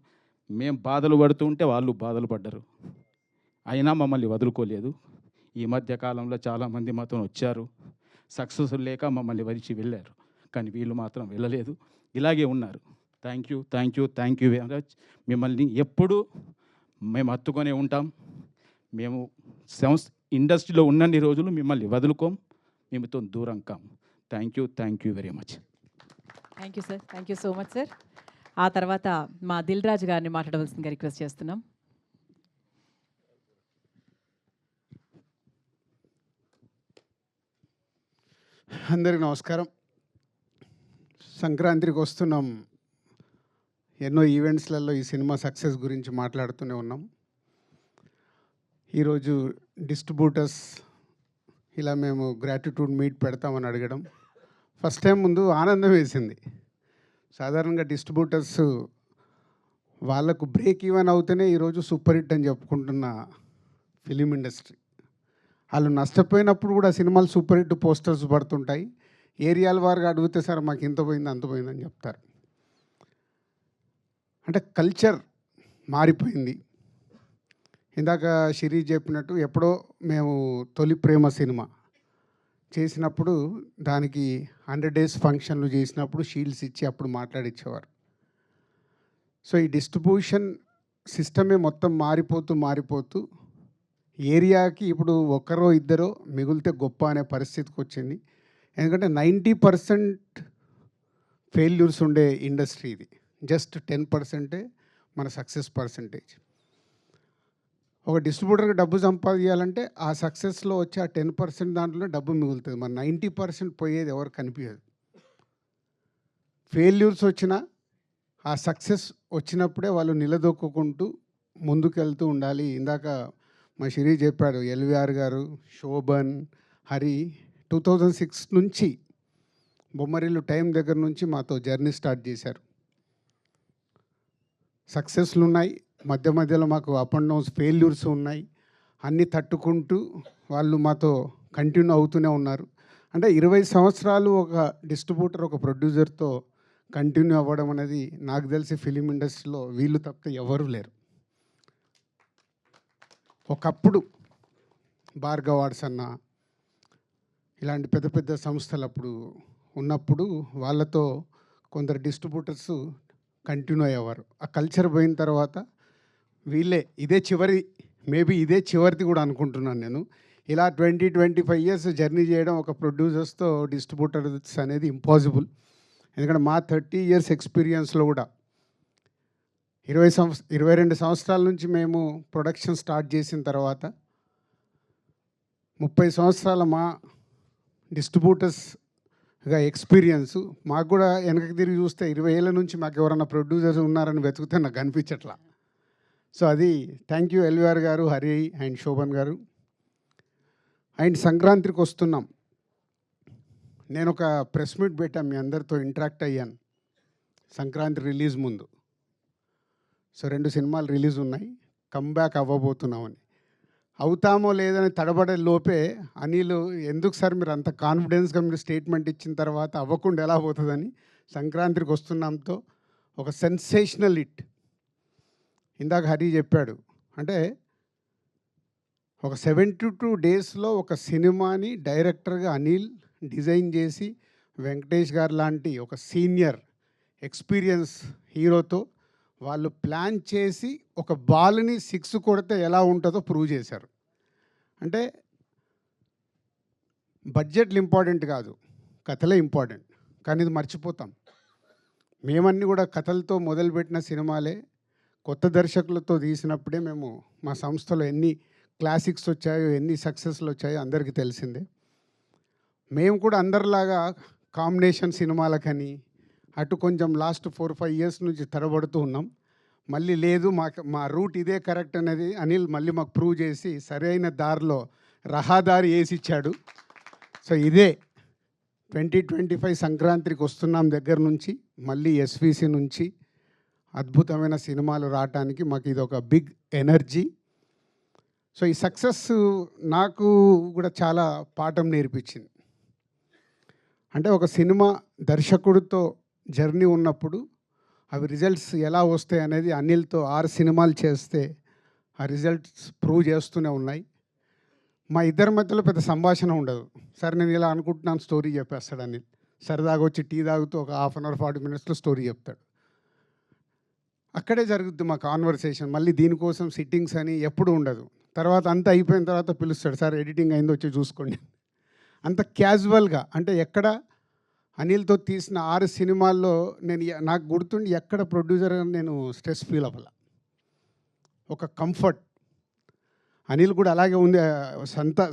మేము బాధలు పడుతూ ఉంటే వాళ్ళు బాధలు పడ్డారు, అయినా మమ్మల్ని వదులుకోలేదు. ఈ మధ్య కాలంలో చాలామంది మాతో వచ్చారు, సక్సెస్ లేక మమ్మల్ని వదిలి వెళ్ళారు. కానీ వీళ్ళు మాత్రం వెళ్ళలేదు, ఇలాగే ఉన్నారు. Thank you very much. మిమ్మల్ని ఎప్పుడు మేము హత్తుకొనే ఉంటాం. మేము ఇండస్ట్రీలో ఉన్నన్ని రోజులు మిమ్మల్ని వదులుకోం, మేముతో దూరం కాం. Thank you very much. Thank you sir. Thank you so much sir. ఆ తర్వాత మా దిల్ రాజు గారిని మాట్లాడవలసిందిగా రిక్వెస్ట్ చేస్తున్నాం. అందరికి నమస్కారం. సంక్రాంతికి వస్తున్నాం. ఎన్నో ఈవెంట్స్లలో ఈ సినిమా సక్సెస్ గురించి మాట్లాడుతూనే ఉన్నాం. ఈరోజు డిస్ట్రిబ్యూటర్స్ ఇలా మేము గ్రాటిట్యూడ్ మీట్ పెడతామని అడగడం ఫస్ట్ టైం ముందు ఆనందం వేసింది. సాధారణంగా డిస్ట్రిబ్యూటర్స్ వాళ్ళకు బ్రేక్ ఈవెన్ అవుతేనే ఈరోజు సూపర్ హిట్ అని చెప్పుకుంటున్న ఫిలిం ఇండస్ట్రీ. వాళ్ళు నష్టపోయినప్పుడు కూడా సినిమాలు సూపర్ హిట్ పోస్టర్స్ పడుతుంటాయి. ఏరియాల వారుగా అడిగితే సార్ మాకు ఇంత పోయింది అంత పోయిందని చెప్తారు. అంటే కల్చర్ మారిపోయింది. ఇందాక శిరీష్ చెప్పినట్టు ఎప్పుడో మేము తొలి ప్రేమ సినిమా చేసినప్పుడు దానికి 100 days ఫంక్షన్లు చేసినప్పుడు షీల్డ్స్ ఇచ్చి అప్పుడు మాట్లాడిచ్చేవారు. సో ఈ డిస్ట్రిబ్యూషన్ సిస్టమే మొత్తం మారిపోతూ ఏరియాకి ఇప్పుడు ఒకరో ఇద్దరో మిగిలితే గొప్ప అనే పరిస్థితికి వచ్చింది. ఎందుకంటే 90% ఫెయిల్యూర్స్ ఉండే ఇండస్ట్రీ ఇది. జస్ట్ 10% మన సక్సెస్ పర్సంటేజ్. ఒక డిస్ట్రిబ్యూటర్కి డబ్బు సంపాదించాలంటే ఆ సక్సెస్లో వచ్చే ఆ 10% దాంట్లోనే డబ్బు మిగులుతుంది. మన 90% పోయేది ఎవరు కనిపించదు. ఫెయిల్యూర్స్ వచ్చినా ఆ సక్సెస్ వచ్చినప్పుడే వాళ్ళు నిలదొక్కుంటూ ముందుకెళ్తూ ఉండాలి. ఇందాక మా శిరీ చెప్పాడు, ఎల్విఆర్ గారు, శోభన్, హరి 2006 నుంచి బొమ్మరిల్లు టైం దగ్గర నుంచి మాతో జర్నీ స్టార్ట్ చేశారు. సక్సెస్లు ఉన్నాయి, మధ్య మధ్యలో మాకు అప్ అండ్ డౌన్స్ ఫెయిల్యూర్స్ ఉన్నాయి. అన్నీ తట్టుకుంటూ వాళ్ళు మాతో కంటిన్యూ అవుతూనే ఉన్నారు. అంటే 20 సంవత్సరాలు ఒక డిస్ట్రిబ్యూటర్, ఒక ప్రొడ్యూసర్తో కంటిన్యూ అవ్వడం అనేది నాకు తెలిసి ఫిలిం ఇండస్ట్రీలో వీళ్ళు తప్పితే ఎవరూ లేరు. ఒకప్పుడు భార్గవ్ ఆర్ట్స్ అన్న ఇలాంటి పెద్ద పెద్ద సంస్థలు అప్పుడు ఉన్నప్పుడు వాళ్ళతో కొందరు డిస్ట్రిబ్యూటర్స్ కంటిన్యూ అయ్యేవారు. ఆ కల్చర్ పోయిన తర్వాత వీళ్ళే ఇదే చివరి, మేబీ ఇదే చివరిది కూడా అనుకుంటున్నాను నేను. ఇలా 20-25 ఇయర్స్ జర్నీ చేయడం ఒక ప్రొడ్యూసర్స్తో డిస్ట్రిబ్యూటర్స్ అనేది ఇంపాసిబుల్. ఎందుకంటే మా 30 ఇయర్స్ ఎక్స్పీరియన్స్లో కూడా 22 సంవత్సరాల నుంచి మేము ప్రొడక్షన్ స్టార్ట్ చేసిన తర్వాత 30 సంవత్సరాల మా డిస్ట్రిబ్యూటర్స్గా ఎక్స్పీరియన్స్. మాకు కూడా వెనక్కి తిరిగి చూస్తే 20 ఏళ్ళ నుంచి మాకు ఎవరైనా ప్రొడ్యూసర్స్ ఉన్నారని వెతికితే నాకు కనిపించట్లా. సో అది థ్యాంక్ యూ ఎల్విఆర్ గారు, హరి అండ్ శోభన్ గారు. అండ్ సంక్రాంతికి వస్తున్నాం. నేను ఒక ప్రెస్ మీట్ పెట్టాను, మీ అందరితో ఇంటరాక్ట్ అయ్యాను సంక్రాంతి రిలీజ్ ముందు. సో 2 సినిమాలు రిలీజ్ ఉన్నాయి, కమ్బ్యాక్ అవ్వబోతున్నామని. అవుతామో లేదని తడబడే లోపే అనిల్, ఎందుకు సార్ మీరు అంత కాన్ఫిడెన్స్గా మీరు స్టేట్మెంట్ ఇచ్చిన తర్వాత అవ్వకుండా ఎలా పోతుందని సంక్రాంతికి వస్తున్నాంతో ఒక సెన్సేషనల్ హిట్. ఇందాక హరి చెప్పాడు, అంటే ఒక 72 డేస్లో ఒక సినిమాని డైరెక్టర్గా అనిల్ డిజైన్ చేసి వెంకటేష్ గారు లాంటి ఒక సీనియర్ ఎక్స్పీరియన్స్ హీరోతో వాళ్ళు ప్లాన్ చేసి ఒక బాల్ని 6 కొడితే ఎలా ఉంటుందో ప్రూవ్ చేశారు. అంటే బడ్జెట్లు ఇంపార్టెంట్ కాదు, కథలే ఇంపార్టెంట్. కానీ ఇది మర్చిపోతాం. మేమన్నీ కూడా కథలతో మొదలుపెట్టిన సినిమాలే కొత్త దర్శకులతో తీసినప్పుడే మేము మా సంస్థలో ఎన్ని క్లాసిక్స్ వచ్చాయో, ఎన్ని సక్సెస్లు వచ్చాయో అందరికీ తెలిసిందే. మేము కూడా అందరిలాగా కాంబినేషన్ సినిమాలకని అటు కొంచెం లాస్ట్ 4-5 ఇయర్స్ నుంచి తడబడుతూ ఉన్నాం. మళ్ళీ లేదు, మా రూట్ ఇదే కరెక్ట్ అనేది అనిల్ మళ్ళీ మాకు ప్రూవ్ చేసి సరైన దారిలో రహదారి వేసిచ్చాడు. సో ఇదే 2025 సంక్రాంతికి వస్తున్నాం దగ్గర నుంచి మళ్ళీ ఎస్విసి నుంచి అద్భుతమైన సినిమాలు రావటానికి మాకు ఇది ఒక బిగ్ ఎనర్జీ. సో ఈ సక్సెస్ నాకు కూడా చాలా పాఠం నేర్పించింది. అంటే ఒక సినిమా దర్శకుడితో జర్నీ ఉన్నప్పుడు అవి రిజల్ట్స్ ఎలా వస్తాయి అనేది అనిల్తో 6 సినిమాలు చేస్తే ఆ రిజల్ట్స్ ప్రూవ్ చేస్తూనే ఉన్నాయి. మా ఇద్దరి మధ్యలో పెద్ద సంభాషణ ఉండదు. సరే నేను ఇలా అనుకుంటున్నాను, స్టోరీ చెప్పేస్తాడు అనిల్. సరదాగా వచ్చి టీ తాగుతూ ఒక 1/2 అవర్ 40 మినిట్స్లో స్టోరీ చెప్తాడు. అక్కడే జరుగుద్ది మా కాన్వర్సేషన్. మళ్ళీ దీనికోసం సిట్టింగ్స్ అని ఎప్పుడు ఉండదు. తర్వాత అంతా అయిపోయిన తర్వాత పిలుస్తాడు, సార్ ఎడిటింగ్ అయిందో వచ్చి చూసుకోండి. అంత క్యాజువల్గా, అంటే ఎక్కడ అనిల్తో తీసిన 6 సినిమాల్లో నాకు గుర్తుండి ఎక్కడ ప్రొడ్యూసర్ నేను స్ట్రెస్ ఫీల్ అవ్వాల. ఒక కంఫర్ట్. అనిల్ కూడా అలాగే ఉంది.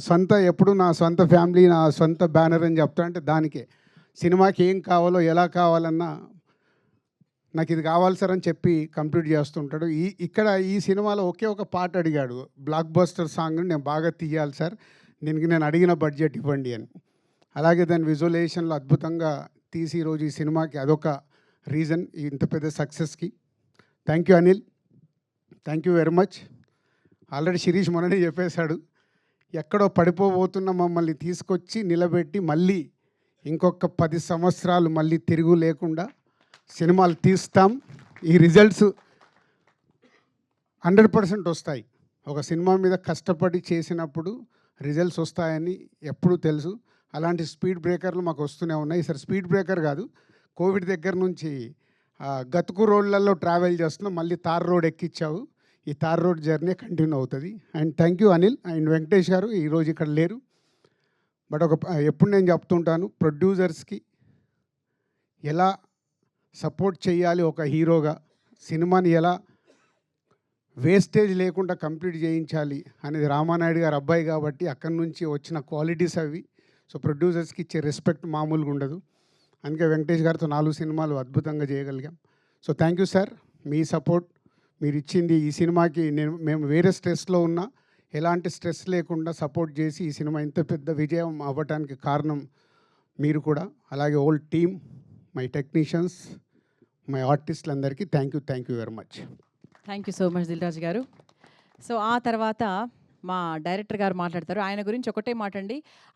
సొంత ఎప్పుడు నా సొంత ఫ్యామిలీ, నా సొంత బ్యానర్ అని చెప్తా. అంటే దానికే సినిమాకి ఏం కావాలో, ఎలా కావాలన్నా నాకు ఇది కావాలి సార్ అని చెప్పి కంప్లీట్ చేస్తుంటాడు. ఇక్కడ ఈ సినిమాలో ఒకే ఒక పాట అడిగాడు, బ్లాక్ బస్టర్ సాంగ్ నేను బాగా తీయాలి సార్, దీనికి నేను అడిగిన బడ్జెట్ ఇవ్వండి అని. అలాగే దాని విజువలైజేషన్లో అద్భుతంగా తీసి ఈరోజు ఈ సినిమాకి అదొక రీజన్ ఇంత పెద్ద సక్సెస్కి. Thank you Anil, thank you very much. Already Shirish మొన్ననే చెప్పేశాడు, ఎక్కడో పడిపోబోతున్న మమ్మల్ని తీసుకొచ్చి నిలబెట్టి మళ్ళీ ఇంకొక 10 సంవత్సరాలు మళ్ళీ తిరుగు లేకుండా సినిమాలు తీస్తాం. ఈ రిజల్ట్స్ 100% వస్తాయి. ఒక సినిమా మీద కష్టపడి చేసినప్పుడు రిజల్ట్స్ వస్తాయని ఎప్పుడూ తెలుసు. అలాంటి స్పీడ్ బ్రేకర్లు మాకు వస్తూనే ఉన్నాయి. సరే స్పీడ్ బ్రేకర్ కాదు, కోవిడ్ దగ్గర నుంచి గతుకు రోడ్లలో ట్రావెల్ చేస్తున్నాం, మళ్ళీ తార్ రోడ్ ఎక్కించావు. ఈ తార్ రోడ్ జర్నీ కంటిన్యూ అవుతుంది. And thank you Anil and Venkatesh garu, ఈరోజు ఇక్కడ లేరు. బట్ ఎప్పుడు నేను చెప్తుంటాను, ప్రొడ్యూసర్స్కి ఎలా సపోర్ట్ చేయాలి, ఒక హీరోగా సినిమాని ఎలా వేస్టేజ్ లేకుండా కంప్లీట్ చేయించాలి అనేది రామానాయుడు గారు అబ్బాయి కాబట్టి అక్కడి నుంచి వచ్చిన క్వాలిటీస్ అవి. సో ప్రొడ్యూసర్స్కి ఇచ్చే రెస్పెక్ట్ మామూలుగా ఉండదు. అందుకే వెంకటేష్ గారితో 4 సినిమాలు అద్భుతంగా చేయగలిగాం. సో థ్యాంక్ యూ సార్, మీ సపోర్ట్ మీరు ఇచ్చింది ఈ సినిమాకి. మేము వేరే స్ట్రెస్లో ఉన్నా ఎలాంటి స్ట్రెస్ లేకుండా సపోర్ట్ చేసి ఈ సినిమా ఇంత పెద్ద విజయం అవ్వటానికి కారణం మీరు కూడా, అలాగే all team, my technicians, my ఆర్టిస్టులందరికీ thank you very much. Thank you so much Dil Raju garu. So ఆ తర్వాత మా డైరెక్టర్ గారు మాట్లాడతారు. ఆయన గురించి ఒకటే మాట అండి,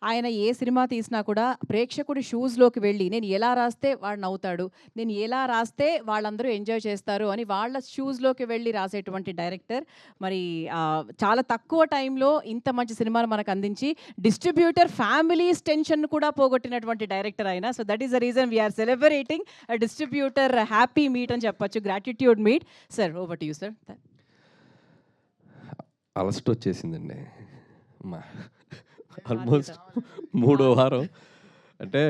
ఆయన ఏ సినిమా తీసినా కూడా ప్రేక్షకుడి షూస్లోకి వెళ్ళి నేను ఎలా రాస్తే వాడు నవ్వుతాడు, నేను ఎలా రాస్తే వాళ్ళందరూ ఎంజాయ్ చేస్తారు అని వాళ్ళ షూస్లోకి వెళ్ళి రాసేటువంటి డైరెక్టర్. మరి చాలా తక్కువ టైంలో ఇంత మంచి సినిమాను మనకు అందించి డిస్ట్రిబ్యూటర్ ఫ్యామిలీస్ టెన్షన్ కూడా పోగొట్టినటువంటి డైరెక్టర్ ఆయన. So that is the reason we are celebrating distributor happy meet అని చెప్పొచ్చు, gratitude meet. Sir over to you sir. అలస్ట్ వచ్చేసిందండి మా ఆల్మోస్ట్ 3వ వారం. అంటే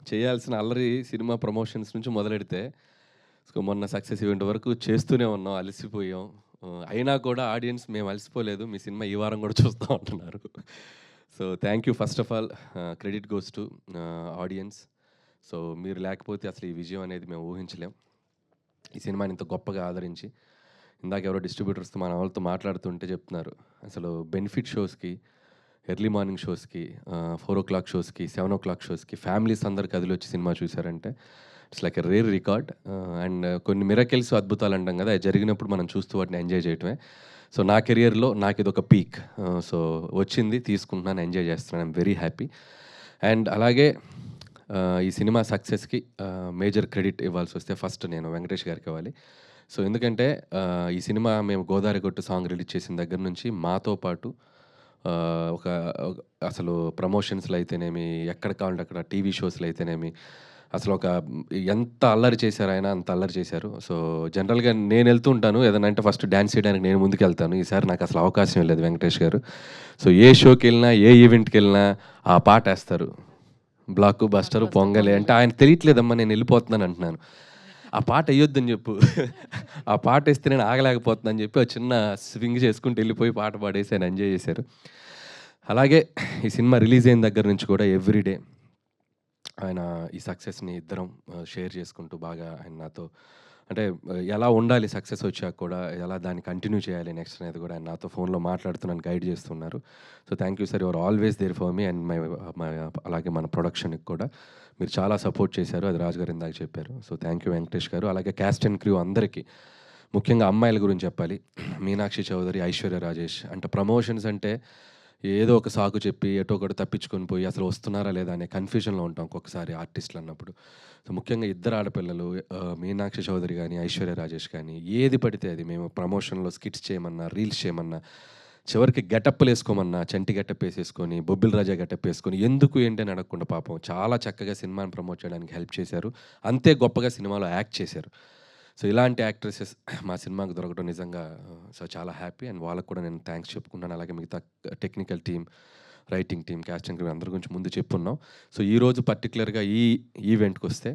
చేయాల్సిన అల్లరి సినిమా ప్రమోషన్స్ నుంచి మొదలెడితే మొన్న సక్సెస్ ఈవెంట్ వరకు చేస్తూనే ఉన్నాం, అలసిపోయాం. అయినా కూడా ఆడియన్స్ మేము అలసిపోలేదు, మీ సినిమా ఈ వారం కూడా చూస్తూ ఉంటున్నారు. So thank you first of all, credit goes to audience. So మీరు లేకపోతే అసలు ఈ విజయం అనేది మేము ఊహించలేం. ఈ సినిమాని ఇంత గొప్పగా ఆదరించి, ఇందాక ఎవరో డిస్ట్రిబ్యూటర్స్తో మన వాళ్ళతో మాట్లాడుతుంటే చెప్తున్నారు, అసలు బెనిఫిట్ షోస్కి, ఎర్లీ మార్నింగ్ షోస్కి, 4 o'clock షోస్కి, 7 o'clock షోస్కి ఫ్యామిలీస్ అందరు కదిలి వచ్చి సినిమా చూసారంటే it's like a rare record. And కొన్ని మిరకిల్స్, అద్భుతాలు అంటాం కదా, అది జరిగినప్పుడు మనం చూస్తూ వాటిని ఎంజాయ్ చేయటమే. సో నా కెరియర్లో నాకు ఇది ఒక పీక్. సో వచ్చింది, తీసుకుంటున్నాను, ఎంజాయ్ చేస్తున్నాను, ఐమ్ వెరీ హ్యాపీ. అండ్ అలాగే ఈ సినిమా సక్సెస్కి మేజర్ క్రెడిట్ ఇవ్వాల్సి వస్తే ఫస్ట్ నేను వెంకటేష్ గారికి ఇవ్వాలి. సో ఎందుకంటే ఈ సినిమా మేము గోదావరి గొట్టు సాంగ్ రిలీజ్ చేసిన దగ్గర నుంచి మాతో పాటు ఒక అసలు ప్రమోషన్స్లో అయితేనేమి, ఎక్కడ కావాలంటే అక్కడ టీవీ షోస్లో అయితేనేమి, అసలు ఒక ఎంత అల్లరి చేశారు ఆయన, అంత అల్లరి చేశారు. సో జనరల్గా నేను వెళ్తూ ఉంటాను ఏదైనా అంటే ఫస్ట్ డ్యాన్స్ చేయడానికి నేను ముందుకు వెళ్తాను. ఈసారి నాకు అసలు అవకాశం లేదు వెంకటేష్ గారు. సో ఏ షోకి వెళ్ళినా, ఏ ఈవెంట్కి వెళ్ళినా ఆ పాట వేస్తారు, బ్లాక్ బస్టర్ పొంగలే అంటే ఆయన తెలియట్లేదమ్మా నేను వెళ్ళిపోతున్నాను అంటున్నాను. ఆ పాట వేయొద్దని చెప్పు, ఆ పాట వేస్తే నేను ఆగలేకపోతున్నాను చెప్పి ఒక చిన్న స్వింగ్ చేసుకుంటూ వెళ్ళిపోయి పాట పాడేసి ఆయన ఎంజాయ్ చేశారు. అలాగే ఈ సినిమా రిలీజ్ అయిన దగ్గర నుంచి కూడా ఎవ్రీడే ఆయన ఈ సక్సెస్ని ఇద్దరం షేర్ చేసుకుంటూ బాగా ఆయన నాతో అంటే ఎలా ఉండాలి సక్సెస్ వచ్చాక కూడా, ఎలా దాన్ని కంటిన్యూ చేయాలి నెక్స్ట్ అనేది కూడా ఆయన నాతో ఫోన్లో మాట్లాడుతున్నాను, గైడ్ చేస్తున్నారు. So thank you sir, your always there for me and my అలాగే మన ప్రొడక్షన్కి కూడా మీరు చాలా సపోర్ట్ చేశారు, అది రాజు గారు ఇందాక చెప్పారు. సో థ్యాంక్ యూ వెంకటేష్ గారు. అలాగే క్యాస్ట్ అండ్ క్రూ అందరికీ, ముఖ్యంగా అమ్మాయిల గురించి చెప్పాలి, మీనాక్షి చౌదరి, ఐశ్వర్య రాజేష్. అంటే ప్రమోషన్స్ అంటే ఏదో ఒక సాకు చెప్పి ఎటో ఒకటి తప్పించుకొని పోయి అసలు వస్తున్నారా లేదా అనే కన్ఫ్యూజన్లో ఉంటాం ఒక్కొక్కసారి ఆర్టిస్టులు అన్నప్పుడు. సో ముఖ్యంగా ఇద్దరు ఆడపిల్లలు, మీనాక్షి చౌదరి కానీ ఐశ్వర్య రాజేష్ కానీ, ఏది పడితే అది మేము ప్రమోషన్లో స్కిట్స్ చేయమన్నా, రీల్స్ చేయమన్నా, చివరికి గెటప్లు వేసుకోమన్నా చంటి గెటప్ వేసేసుకొని, బొబ్బిల్ రాజా గెటప్ వేసుకొని, ఎందుకు ఏంటి అని అడగకుండా పాపం చాలా చక్కగా సినిమాని ప్రమోట్ చేయడానికి హెల్ప్ చేశారు. అంతే గొప్పగా సినిమాలో యాక్ట్ చేశారు. సో ఇలాంటి యాక్ట్రెసెస్ మా సినిమాకు దొరకడం నిజంగా సో చాలా హ్యాపీ. అండ్ వాళ్ళకు కూడా నేను థ్యాంక్స్ చెప్పుకుంటాను. అలాగే మిగతా technical team, writing team, casting team అందరి గురించి ముందు చెప్పున్నాం. సో ఈరోజు పర్టికులర్గా ఈ ఈవెంట్కి వస్తే,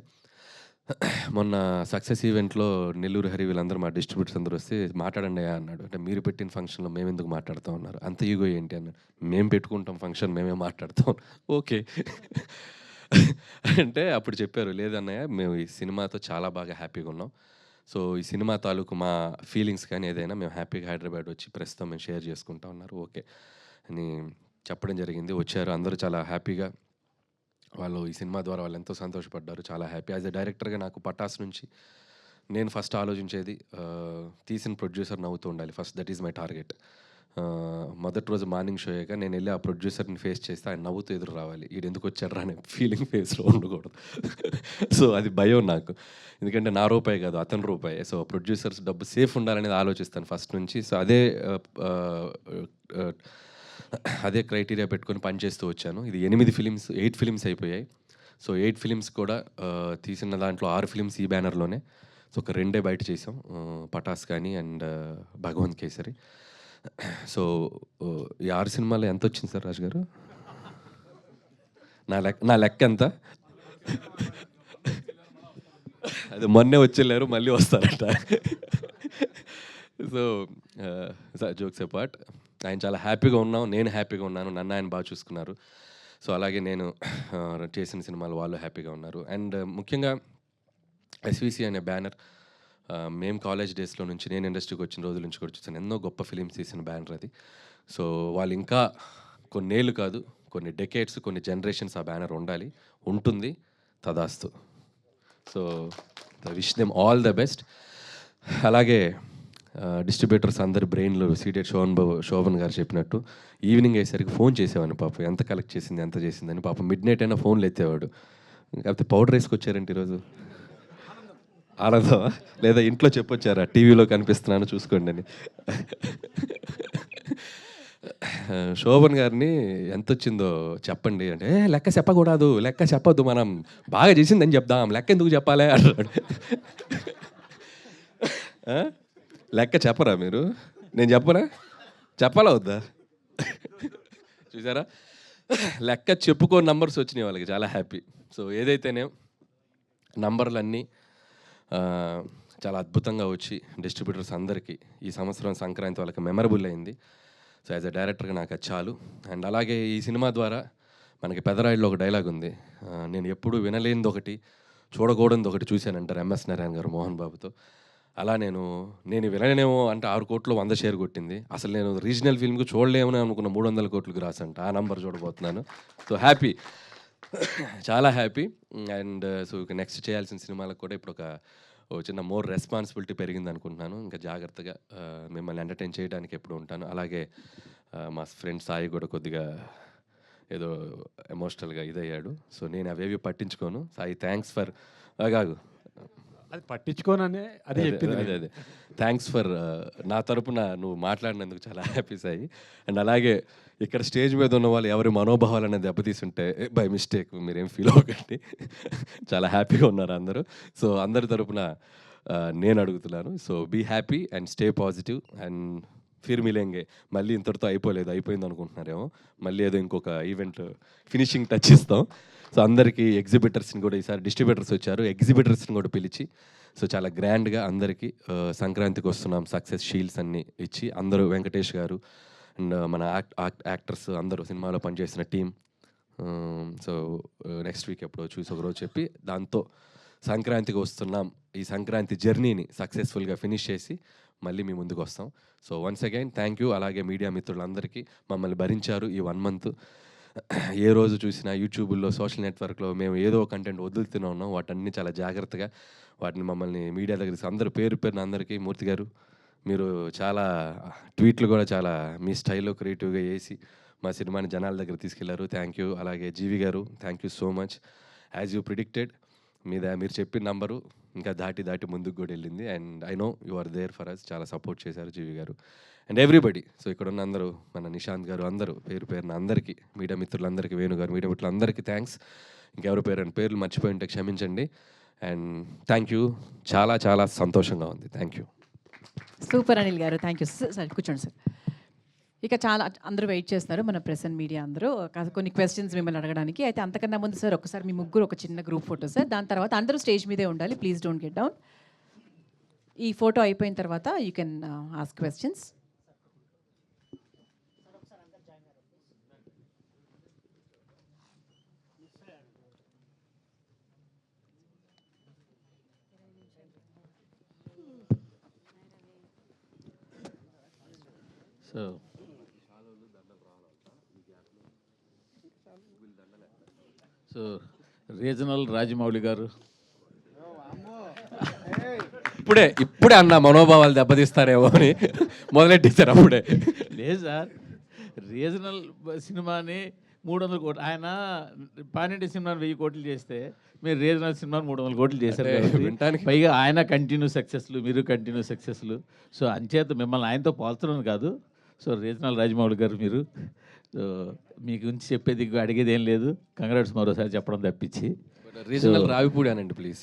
మొన్న సక్సెస్ ఈవెంట్లో నెల్లూరు హరి వీళ్ళందరూ మా డిస్ట్రిబ్యూటర్స్ అందరూ వస్తే మాట్లాడండి అన్నాడు. అంటే మీరు పెట్టిన ఫంక్షన్లో మేము ఎందుకు మాట్లాడుతూ ఉన్నారు, అంత ఈగో ఏంటి అన్నాడు. మేము పెట్టుకుంటాం ఫంక్షన్, మేమే మాట్లాడతాం. ఓకే అంటే అప్పుడు చెప్పారు, లేదన్నయ్య మేము ఈ సినిమాతో చాలా బాగా హ్యాపీగా ఉన్నాం. సో ఈ సినిమా తాలూకు మా ఫీలింగ్స్ కానీ ఏదైనా మేము హ్యాపీగా హైదరాబాద్ వచ్చి ప్రస్తుతం మేము షేర్ చేసుకుంటా ఉన్నారు ఓకే అని చెప్పడం జరిగింది. వచ్చారు అందరూ చాలా హ్యాపీగా, వాళ్ళు ఈ సినిమా ద్వారా వాళ్ళు ఎంతో సంతోషపడ్డారు, చాలా హ్యాపీ. యాజ్ ఎ డైరెక్టర్గా నాకు పటాస్ నుంచి నేను ఫస్ట్ ఆలోచించేది తీసిన ప్రొడ్యూసర్ నవ్వుతూ ఉండాలి first, that is my target. మొదటి రోజు మార్నింగ్ షో అయ్యాక నేను వెళ్ళి ఆ ప్రొడ్యూసర్ని ఫేస్ చేస్తే ఆయన నవ్వుతూ ఎదురు రావాలి, వీడు ఎందుకు వచ్చారా అనే ఫీలింగ్ ఫేస్లో ఉండకూడదు. సో అది భయం నాకు, ఎందుకంటే నా రూపాయి కాదు అతని రూపాయి. సో ప్రొడ్యూసర్స్ డబ్బు సేఫ్ ఉండాలనేది ఆలోచిస్తాను ఫస్ట్ నుంచి. సో అదే క్రైటీరియా పెట్టుకొని పనిచేస్తూ వచ్చాను. ఇది 8 ఫిలిమ్స్ అయిపోయాయి. సో 8 ఫిలిమ్స్ కూడా తీసిన దాంట్లో 6 ఫిలిమ్స్ ఈ బ్యానర్లోనే. సో ఒక 2 బయట చేసాం, పటాస్ కానీ అండ్ భగవంత్ కేసరి. సో ఈ 6 సినిమాలు ఎంత వచ్చింది సార్ రాజు గారు? నా లెక్క ఎంత? అది మొన్నే వచ్చేళ్ళారు, మళ్ళీ వస్తారట. సో జోక్స్ అపార్ట్, ఆయన చాలా హ్యాపీగా ఉన్నాం, నేను హ్యాపీగా ఉన్నాను, నన్ను ఆయన బాగా చూసుకున్నారు. సో అలాగే నేను చేసిన సినిమాలు వాళ్ళు హ్యాపీగా ఉన్నారు. అండ్ ముఖ్యంగా ఎస్విసి అనే బ్యానర్ మేము కాలేజ్ డేస్లో నుంచి, నేను ఇండస్ట్రీకి వచ్చిన రోజుల నుంచి కూడా చూసాను. ఎన్నో గొప్ప ఫిలిమ్స్ తీసిన బ్యానర్ అది. సో వాళ్ళు ఇంకా కొన్నేళ్ళు కాదు, కొన్ని డెకేడ్స్, కొన్ని జనరేషన్స్ ఆ బ్యానర్ ఉండాలి, ఉంటుంది. తదాస్తు. So wish them all the best. అలాగే డిస్ట్రిబ్యూటర్స్ అందరి బ్రెయిన్లు సీటెడ్ శోభన్ గారు చెప్పినట్టు ఈవినింగ్ అయ్యేసరికి ఫోన్ చేసేవాడిని పాపం, ఎంత కలెక్ట్ చేసింది, ఎంత చేసిందని. పాపం మిడ్ నైట్ అయినా ఫోన్లు ఎత్తేవాడు. కాకపోతే పౌడర్ వేసుకొచ్చారంటే ఈరోజు ఆనందమా, లేదా ఇంట్లో చెప్పొచ్చారా టీవీలో కనిపిస్తున్నాను చూసుకోండి అని. శోభన్ గారిని ఎంత వచ్చిందో చెప్పండి అంటే, లెక్క చెప్పకూడదు, లెక్క చెప్పొద్దు, మనం బాగా చేసిందని చెప్దాం, లెక్క ఎందుకు చెప్పాలి అంటాడు. లెక్క చెప్పరా మీరు? నేను చెప్పరా? చెప్పాలా వద్దా? చూసారా, లెక్క చెప్పుకో నంబర్స్ వచ్చినాయి వాళ్ళకి, చాలా హ్యాపీ. సో ఏదైతేనే నంబర్లన్నీ చాలా అద్భుతంగా వచ్చి డిస్ట్రిబ్యూటర్స్ అందరికీ ఈ సంవత్సరం సంక్రాంతి వాళ్ళకి మెమరబుల్ అయింది. సో యాజ్ అ డైరెక్టర్గా నాకు అది చాలు. అండ్ అలాగే ఈ సినిమా ద్వారా మనకి పెదరాయిలో ఒక డైలాగ్ ఉంది, నేను ఎప్పుడు వినలేనిది ఒకటి, చూడకూడనిది ఒకటి చూశానంటారు ఎంఎస్ నారాయణ గారు మోహన్ బాబుతో. అలా నేను వినలేనేమో అంటే 6 కోట్లు 100 షేర్ కొట్టింది. అసలు నేను రీజనల్ ఫిల్మ్కి చూడలేమని అనుకున్న 300 కోట్లకు రాసంట. ఆ నంబర్ చూడబోతున్నాను. సో హ్యాపీ, చాలా హ్యాపీ. అండ్ సో ఇక నెక్స్ట్ చేయాల్సిన సినిమాలకు కూడా ఇప్పుడు ఒక చిన్న మోర్ రెస్పాన్సిబిలిటీ పెరిగింది అనుకుంటున్నాను. ఇంకా జాగ్రత్తగా మిమ్మల్ని ఎంటర్టైన్ చేయడానికి ఎప్పుడు ఉంటాను. అలాగే మా ఫ్రెండ్ సాయి కూడా కొద్దిగా ఏదో ఎమోషనల్గా ఇదయ్యాడు. సో నేను అవేవి పట్టించుకోను. సాయి థ్యాంక్స్ ఫర్ కాదు అది పట్టించుకోననే అదే చెప్పింది. అదే థ్యాంక్స్ ఫర్ నా తరపున నువ్వు మాట్లాడినందుకు చాలా హ్యాపీ సాయి. అండ్ అలాగే ఇక్కడ స్టేజ్ మీద ఉన్న వాళ్ళు ఎవరి మనోభావాలనే దెబ్బతీసుంటే బై మిస్టేక్ మీరేం ఫీల్ అవ్వకండి. చాలా హ్యాపీగా ఉన్నారు అందరూ. సో అందరి తరపున నేను అడుగుతున్నాను. So be happy and stay positive and ఫిర్ మిలేంగే. మళ్ళీ ఇంతటితో అయిపోయింది అనుకుంటున్నారేమో, మళ్ళీ ఏదో ఇంకొక ఈవెంట్ ఫినిషింగ్ టచ్ ఇస్తాం. సో అందరికీ ఎగ్జిబిటర్స్ని కూడా, ఈసారి డిస్ట్రిబ్యూటర్స్ వచ్చారు, ఎగ్జిబిటర్స్ని కూడా పిలిచి సో చాలా గ్రాండ్గా అందరికీ సంక్రాంతికి వస్తున్నాం సక్సెస్ షీల్డ్స్ అన్నీ ఇచ్చి, అందరూ వెంకటేష్ గారు అండ్ మన యాక్టర్స్ అందరూ సినిమాలో పనిచేసిన టీం. సో నెక్స్ట్ వీక్ ఎప్పుడో చూసి ఒకరోజు చెప్పి దాంతో సంక్రాంతికి వస్తున్నాం, ఈ సంక్రాంతి జర్నీని సక్సెస్ఫుల్గా ఫినిష్ చేసి మళ్ళీ మీ ముందుకు వస్తాం. So once again thank you. అలాగే మీడియా మిత్రులందరికీ మమ్మల్ని భరించారు ఈ 1 month. ఏ రోజు చూసినా యూట్యూబ్లో, సోషల్ నెట్వర్క్లో మేము ఏదో కంటెంట్ వదులుతూనే ఉన్నాం. వాటన్ని చాలా జాగ్రత్తగా వాటిని మమ్మల్ని మీడియా దగ్గర అందరూ పేరున అందరికీ, మూర్తి గారు మీరు చాలా ట్వీట్లు కూడా చాలా మీ స్టైల్లో క్రియేటివ్గా వేసి మా సినిమాని జనాల దగ్గర తీసుకెళ్లారు. Thank you. అలాగే జీవి గారు thank you so much. As you predicted మీరు చెప్పిన నంబరు ఇంకా దాటి ముందుకు కూడా వెళ్ళింది. And I know you are there for us. చాలా సపోర్ట్ చేశారు జీవి గారు అండ్ ఎవ్రీబడి. సో ఇక్కడ ఉన్న అందరూ, మన నిశాంత్ గారు, అందరూ పేరున అందరికీ, మీడియా మిత్రులందరికీ, వేణు గారు, మీడియా మిత్రులందరికీ థ్యాంక్స్. ఇంకెవరి పేర్లు మర్చిపోయి ఉంటే క్షమించండి. And thank you. చాలా చాలా సంతోషంగా ఉంది. Thank you. సూపర్ అనిల్ గారు, థ్యాంక్ యూ సార్. కూర్చోండి సార్. ఇక చాలా అందరూ వెయిట్ చేస్తున్నారు, మన ప్రెస్ అండ్ మీడియా అందరూ కొన్ని క్వశ్చన్స్ మిమ్మల్ని అడగడానికి. అయితే అంతకన్నా ముందు సార్ ఒకసారి మీ ముగ్గురు ఒక చిన్న గ్రూప్ ఫోటో సార్. దాని తర్వాత అందరూ స్టేజ్ మీదే ఉండాలి, ప్లీజ్ డోంట్ గెట్ డౌన్. ఈ ఫోటో అయిపోయిన తర్వాత you can ask questions. So regional Rajamouli గారు, ఇప్పుడే అన్న మనోభావాలు దెబ్బతీస్తారేమో అని మొదలెట్టేశారు అప్పుడే. లేదు సార్, రీజనల్ సినిమాని 300 కోట్లు, ఆయన పానింటి సినిమాని 1000 కోట్లు చేస్తే మీరు రీజనల్ సినిమాని 300 కోట్లు చేశారు కాబట్టి, పైగా ఆయన కంటిన్యూ సక్సెస్లు, మీరు కంటిన్యూ సక్సెస్లు. సో అంచేత మిమ్మల్ని ఆయనతో పోల్చడం కాదు. సో రీజనల్ రాజమౌళి గారు మీరు, సో మీ గురించి చెప్పేది అడిగేది ఏం లేదు, కంగ్రాట్స్ మరోసారి చెప్పడం తప్పించి. రీజనల్ రావిపూడి అనండి ప్లీజ్.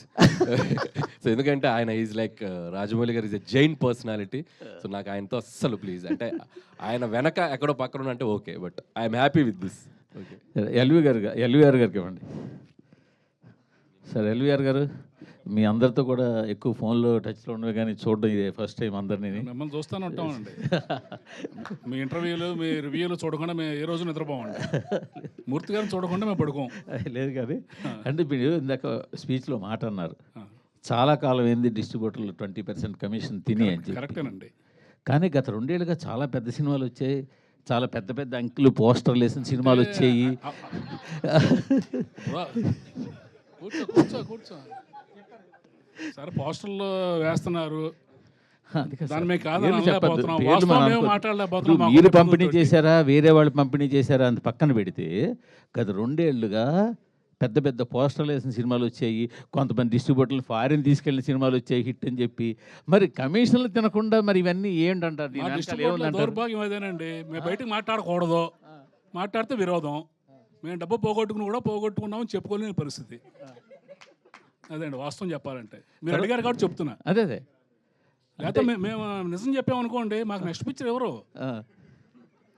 సో ఎందుకంటే ఆయన ఈజ్ లైక్ రాజమౌళి గారు is a Jain personality. So నాకు ఆయనతో అస్సలు ప్లీజ్, అంటే ఆయన వెనక ఎక్కడో పక్కన అంటే okay, but I'm happy with this. Okay, LVR గారికి ఇవ్వండి సార్. ఎల్వీఆర్ గారు మీ అందరితో కూడా ఎక్కువ ఫోన్లో టచ్లో ఉండవు, కానీ చూడడం ఇదే ఫస్ట్ టైం అందరినీ. మిమ్మల్ని చూస్తూనే ఉంటామండి. మీ ఇంటర్వ్యూలు, మీ రివ్యూలు చూడకుండా మేము ఏ రోజు నిద్రపోమండి. మూర్తి గారిని చూడకుండా మేము పడుకోం. లేదు కానీ, అంటే మీరు ఇందాక స్పీచ్లో మాట అన్నారు, చాలా కాలం ఏంది డిస్ట్రిబ్యూటర్లు 20% కమిషన్ తిని అని చెప్పి. కరెక్టేనండి. కానీ గత 2 ఏళ్ళుగా చాలా పెద్ద సినిమాలు వచ్చాయి, చాలా పెద్ద పెద్ద అంకెలు పోస్టర్లు వేసిన సినిమాలు వచ్చాయి. కూర్చో సరే, పోస్టర్లు వేస్తున్నారు, అది కాదు దాని సార్. మీద కాదని పేర్లు చెప్పొద్దు. అనలేకపోతున్నాం. పేర్లు వాస్తవం మనం మేము అనుకో- మాట్లాడలేకపోతున్నాం. ఇప్పుడు మాకు మీరు ఒక పంపిణీ ఇబ్బంది చేశారా, వేరే వాళ్ళు పంపిణీ చేశారా అంత పక్కన పెడితే గత 2 ఏళ్ళుగా పెద్ద పెద్ద పోస్టర్లు వేసిన సినిమాలు వచ్చాయి, కొంతమంది డిస్ట్రిబ్యూటర్లు ఫారిన్ తీసుకెళ్ళిన సినిమాలు వచ్చాయి హిట్ అని చెప్పి. మరి కమిషన్లు తినకుండా మరి ఇవన్నీ ఏంటంటారు? దీని మా వెనకాల డిస్ట్రిబ్యూటర్ల ఏముందంటారు? దౌర్భాగ్యం అదేనండి. మేము బయటకు మాట్లాడకూడదు, మాట్లాడితే విరోధం. మేము డబ్బు పోగొట్టుకున్నామని చెప్పుకోలేని పరిస్థితి. అదేండి వాస్తవం చెప్పాలంటే. మీరు అడిగారు కాబట్టి చెప్తున్నా. అదే అదే లేకపోతే మేము నిజం చెప్పామనుకోండి, మాకు నెక్స్ట్ పిక్చర్ ఎవరు? ఆ,